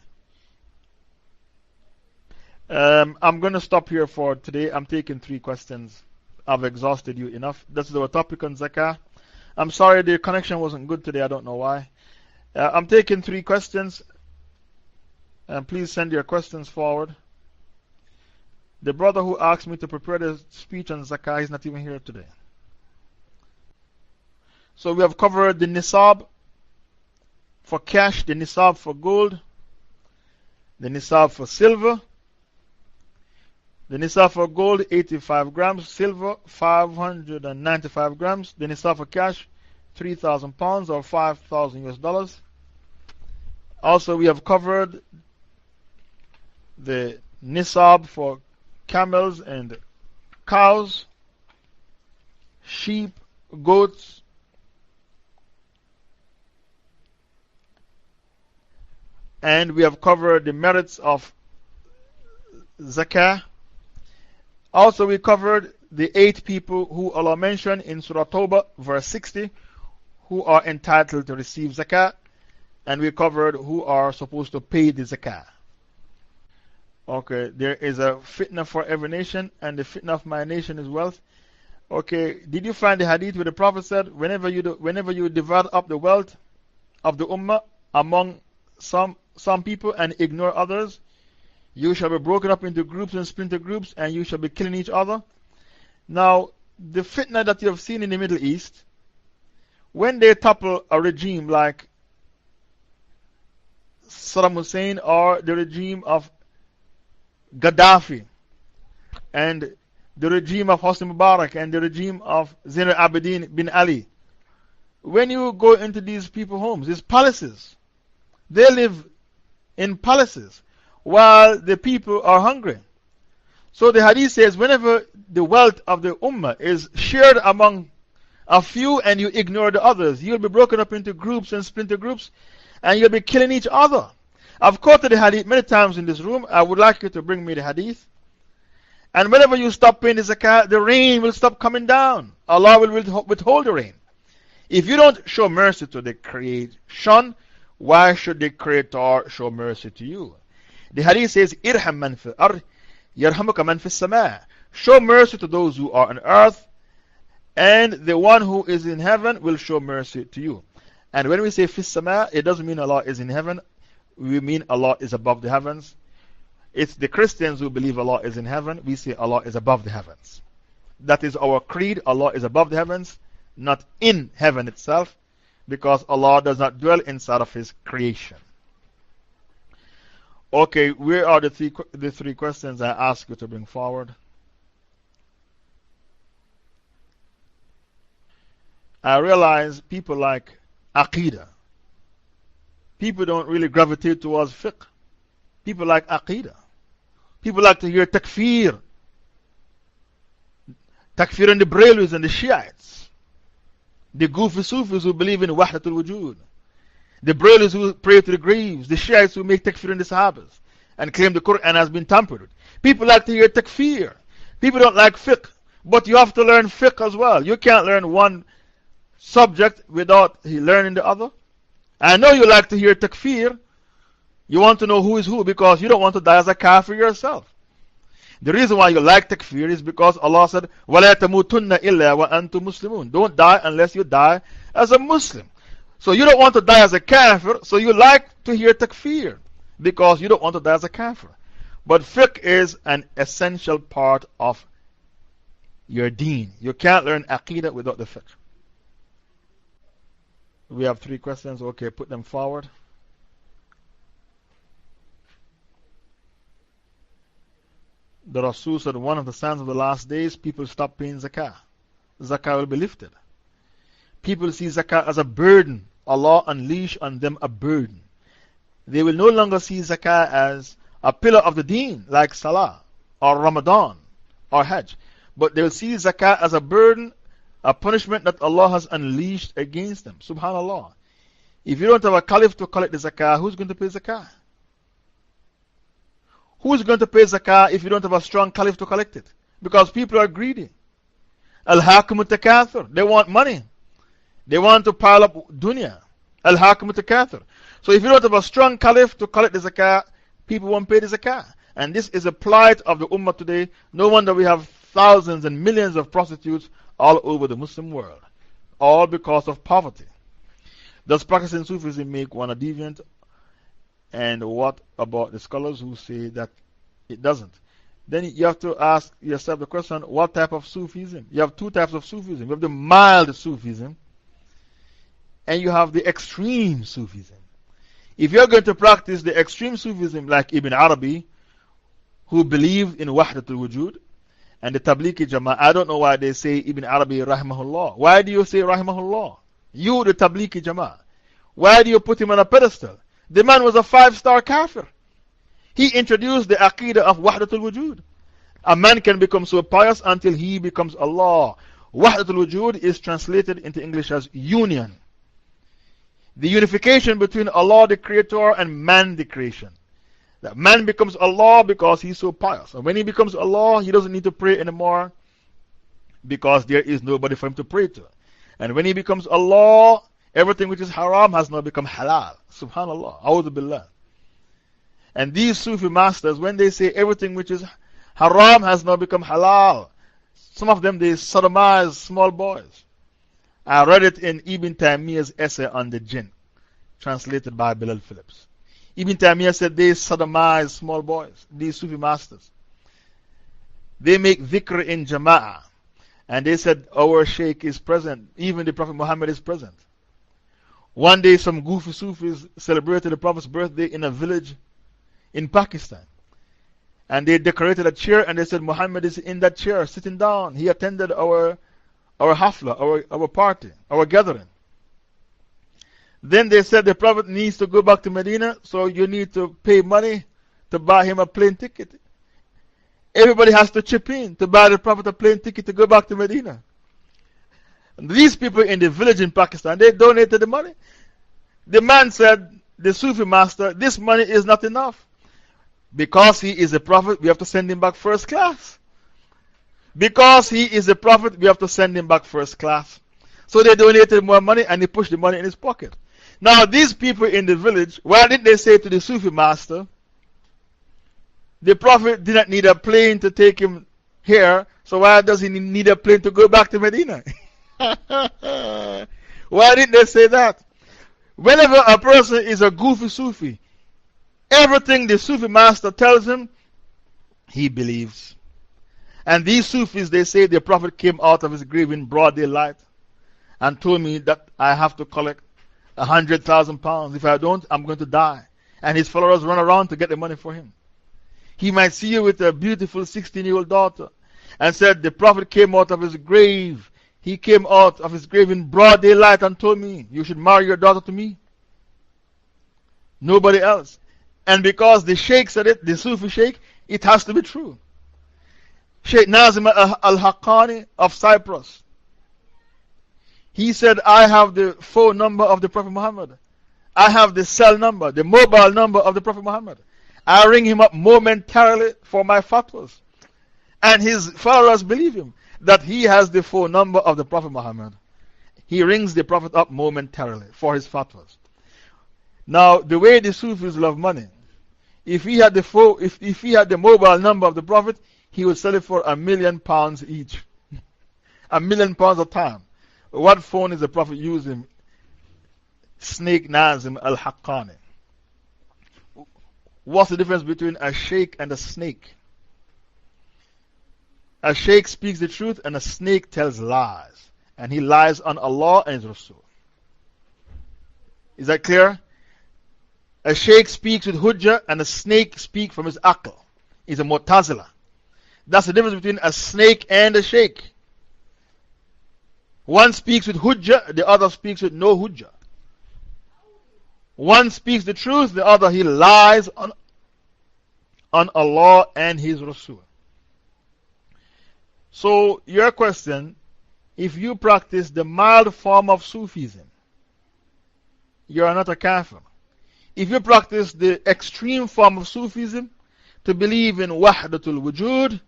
I'm going to stop here for today. I'm taking 3 questions. I've exhausted you enough. This is our topic on zakah. I'm sorry the connection wasn't good today. I don't know why. I'm taking 3 questions. Please send your questions forward. The brother who asked me to prepare the speech on zakah is not even here today. So we have covered the nisab for cash, the nisab for gold, the nisab for silver. The nisab for gold, 85 grams, silver, 595 grams. The nisab for cash, 3,000 pounds or 5,000 US dollars. Also, we have covered the nisab for camels and cows, sheep, goats, and we have covered the merits of zakah. Also, we covered the 8 people who Allah mentioned in Surah Tawbah, verse 60, who are entitled to receive zakah, and we covered who are supposed to pay the zakah. Okay, there is a fitna for every nation, and the fitna of my nation is wealth. Okay, did you find the hadith where the Prophet said, whenever you divide up the wealth of the Ummah among some people and ignore others, you shall be broken up into groups and splinter groups, and you shall be killing each other. Now, the fitna that you have seen in the Middle East, when they topple a regime like Saddam Hussein or the regime of Gaddafi, and the regime of Hosni Mubarak, and the regime of Zain al-Abidin bin Ali, when you go into these people's homes, these palaces, they live in palaces while the people are hungry. So the hadith says, whenever the wealth of the ummah is shared among a few and you ignore the others, you'll be broken up into groups and splinter groups, and you'll be killing each other. I've quoted the hadith many times in this room. I would like you to bring me the hadith. And whenever you stop paying the zakah, the rain will stop coming down. Allah will withhold the rain. If you don't show mercy to the creation, Why should the Creator show mercy to you? The hadith says, Irham man fil ard, yarhamuka man fis sama. Show mercy to those who are on earth, and the one who is in heaven will show mercy to you. And when we say fis sama, it doesn't mean Allah is in heaven, we mean Allah is above the heavens. It's the Christians who believe Allah is in heaven, we say Allah is above the heavens. That is our creed, Allah is above the heavens, not in heaven itself, because Allah does not dwell inside of His creation. Okay, where are the three questions I asked you to bring forward? I realize people like Aqidah. People don't really gravitate towards fiqh. People like Aqidah. People like to hear takfir. Takfir and the Brahmins and the Shiites. The goofy Sufis who believe in Wahdatul Wujud. The Brahmins who pray to the graves. The Shiites who make takfir in the Sahabas and claim the Quran has been tampered with. People like to hear takfir. People don't like fiqh. But you have to learn fiqh as well. You can't learn one subject without learning the other. I know you like to hear takfir. You want to know who is who because you don't want to die as a kafir yourself. The reason why you like takfir is because Allah said, وَلَا تَمُوتُنَّ إِلَّا وَأَنْتُمْ مُسْلِمُونَ. Don't die unless you die as a Muslim. So you don't want to die as a kafir, so you like to hear takfir because you don't want to die as a kafir. But fiqh is an essential part of your deen. You can't learn aqidah without the fiqh. We have three questions. Okay, put them forward. The Rasul said, one of the signs of the last days, people stop paying zakah. Zakah will be lifted. People see zakah as a burden. Allah unleash on them a burden. They will no longer see zakah as a pillar of the deen, like salah, or Ramadan, or Hajj. But they will see zakah as a burden, a punishment that Allah has unleashed against them. Subhanallah. If you don't have a caliph to collect the zakah, who's going to pay zakah? Who's going to pay zakah if you don't have a strong caliph to collect it? Because people are greedy. Al-Hakim Takathur. They want money. They want to pile up dunya. Al-Hakim Takathur. So if you don't have a strong caliph to collect the zakah, people won't pay the zakah. And this is a plight of the ummah today. No wonder we have thousands and millions of prostitutes all over the Muslim world. All because of poverty. Does practicing Sufism make one a deviant? And what about the scholars who say that it doesn't? Then you have to ask yourself the question, what type of Sufism? You have two types of Sufism. You have the mild Sufism, and you have the extreme Sufism. If you're going to practice the extreme Sufism like Ibn Arabi, who believed in Wahdatul Wujud, and the Tablighi Jama'ah, I don't know why they say Ibn Arabi Rahimahullah. Why do you say Rahimahullah? You, the Tablighi Jama'ah. Why do you put him on a pedestal? The man was a 5-star kafir. He introduced the aqidah of Wahdatul Wujud. A man can become so pious until he becomes Allah. Wahdatul Wujud is translated into English as union. The unification between Allah the Creator and man the creation. That man becomes Allah because he's so pious. And when he becomes Allah, he doesn't need to pray anymore because there is nobody for him to pray to. And when he becomes Allah, everything which is haram has now become halal. Subhanallah. A'udhu billah. And these Sufi masters, when they say everything which is haram has now become halal, some of them they sodomize small boys. I read it in Ibn Taymiyyah's essay on the jinn, translated by Bilal Phillips. Ibn Taymiyyah said they sodomize small boys, these Sufi masters. They make dhikr in Jama'ah. And they said, our Shaykh is present, even the Prophet Muhammad is present. One day, some goofy Sufis celebrated the Prophet's birthday in a village in Pakistan. And they decorated a chair and they said, Muhammad is in that chair, sitting down. He attended our hafla, our party, our gathering. Then they said the Prophet needs to go back to Medina, so you need to pay money to buy him a plane ticket. Everybody has to chip in to buy the Prophet a plane ticket to go back to Medina. And these people in the village in Pakistan, they donated the money. The man said, the Sufi master, this money is not enough. Because he is a prophet, we have to send him back first class. Because he is a prophet, we have to send him back first class. So they donated more money and he pushed the money in his pocket. Now, these people in the village, why did they say to the Sufi master, the Prophet did not need a plane to take him here, so why does he need a plane to go back to Medina? Why did they say that? Whenever a person is a goofy Sufi, everything the Sufi master tells him, he believes. And these Sufis, they say the Prophet came out of his grave in broad daylight and told me that I have to collect 100,000 pounds. If I don't, I'm going to die. And his followers run around to get the money for him. He might see you with a beautiful 16-year-old daughter and said the Prophet came out of his grave. He came out of his grave in broad daylight and told me, you should marry your daughter to me. Nobody else. And because the Shaykh said it, the Sufi Shaykh, it has to be true. Shaykh Nazim al-Haqqani of Cyprus. He said, I have the phone number of the Prophet Muhammad. I have the cell number, the mobile number of the Prophet Muhammad. I ring him up momentarily for my fatwas. And his followers believe him that he has the phone number of the Prophet Muhammad. He rings the Prophet up momentarily for his fatwas. Now, the way the Sufis love money, if he had the mobile number of the Prophet, he would sell it for £1 million each. £1 million a time. What phone is the Prophet using? Snake Nazim al Haqqani. What's the difference between a sheikh and a snake? A sheikh speaks the truth and a snake tells lies. And he lies on Allah and His Rasul. Is that clear? A sheikh speaks with hujjah and a snake speaks from his aql. He's a mu'tazila. That's the difference between a snake and a sheikh. One speaks with hujjah, the other speaks with no hujjah. One speaks the truth, the other he lies on Allah and His Rasul. So, your question, if you practice the mild form of Sufism, you are not a kafir. If you practice the extreme form of Sufism, to believe in Wahdatul Wujud,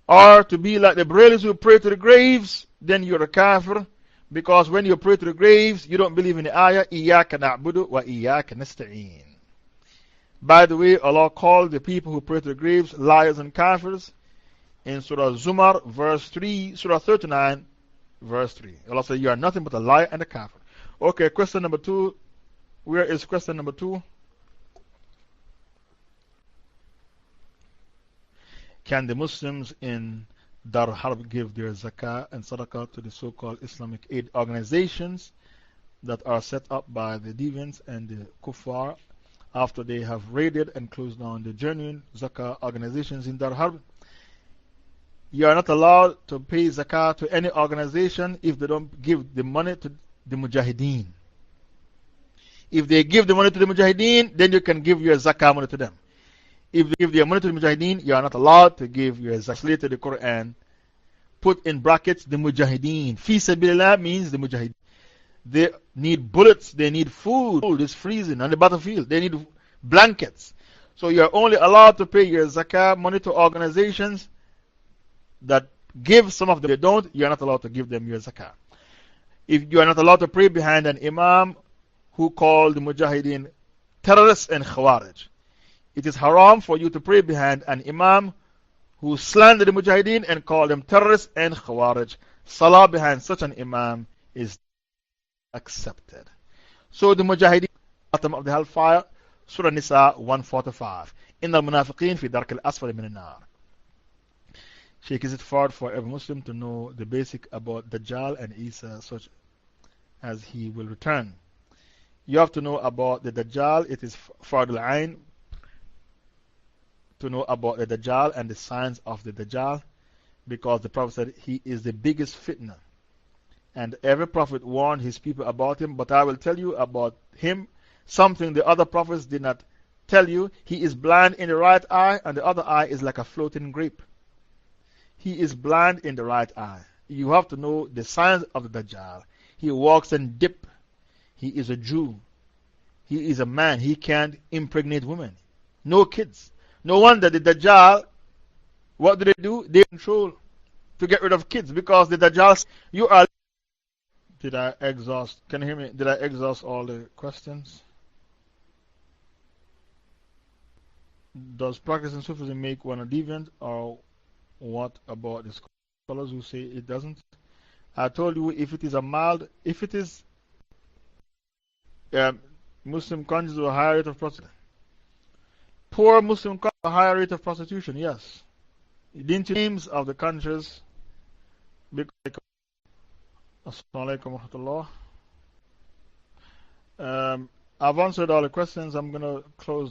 or to be like the Brahmins who pray to the graves, then you're a kafir. Because when you pray to the graves, you don't believe in the ayah, إِيَّاكَ نَعْبُدُ وَإِيَّاكَ نَسْتَعِينَ. By the way, Allah called the people who pray to the graves liars and kafirs in Surah Zumar, verse 3, Surah 39, verse 3. Allah said, you are nothing but a liar and a kafir. Okay, question number 2. Where is question number 2? Can the Muslims in Dar Harb give their zakah and sadaqah to the so-called Islamic aid organizations that are set up by the deviants and the kuffar after they have raided and closed down the genuine zakah organizations in Dar Harb? You are not allowed to pay zakah to any organization if they don't give the money to the mujahideen. If they give the money to the mujahideen, then you can give your zakah money to them. If they give their money to the mujahideen, you are not allowed to give your zakah to the Quran. Put in brackets the mujahideen. Fi sabilillah means the mujahideen. They need bullets, they need food, it's freezing on the battlefield, they need blankets. So you are only allowed to pay your zakah money to organizations that give. Some of them they don't, you are not allowed to give them your zakah. If you are not allowed to pray behind an imam who called the mujahideen terrorists and khawarij. It is haram for you to pray behind an imam who slandered the mujahideen and called them terrorists and khawarij. Salah behind such an imam is accepted. So the mujahideen, bottom of the hellfire, Surah Nisa 145. Inna al-munafiqeen fi dark al-asfali min al-nar. Shaykh, is it hard for every Muslim to know the basic about Dajjal and Isa such as he will return? You have to know about the Dajjal. It is Fardul Ain to know about the Dajjal and the signs of the Dajjal, because the Prophet said he is the biggest fitna. And every Prophet warned his people about him, but I will tell you about him something the other prophets did not tell you. He is blind in the right eye, and the other eye is like a floating grape. He is blind in the right eye. You have to know the signs of the Dajjal. He walks and dip. He is a Jew. He is a man. He can't impregnate women. No kids. No wonder the Dajjal, what do? They control to get rid of kids, because the Dajjal, you are Did I exhaust? Can you hear me? Did I exhaust all the questions? Does practicing Sufism make one a deviant, or what about the scholars who say it doesn't? I told you if it is a mild, if it is Muslim countries with a higher rate of prostitution. Poor Muslim countries with a higher rate of prostitution, yes. Didn't you names of the countries? Assalamu alaikum wa rahmatullah. I've answered all the questions. I'm going to close.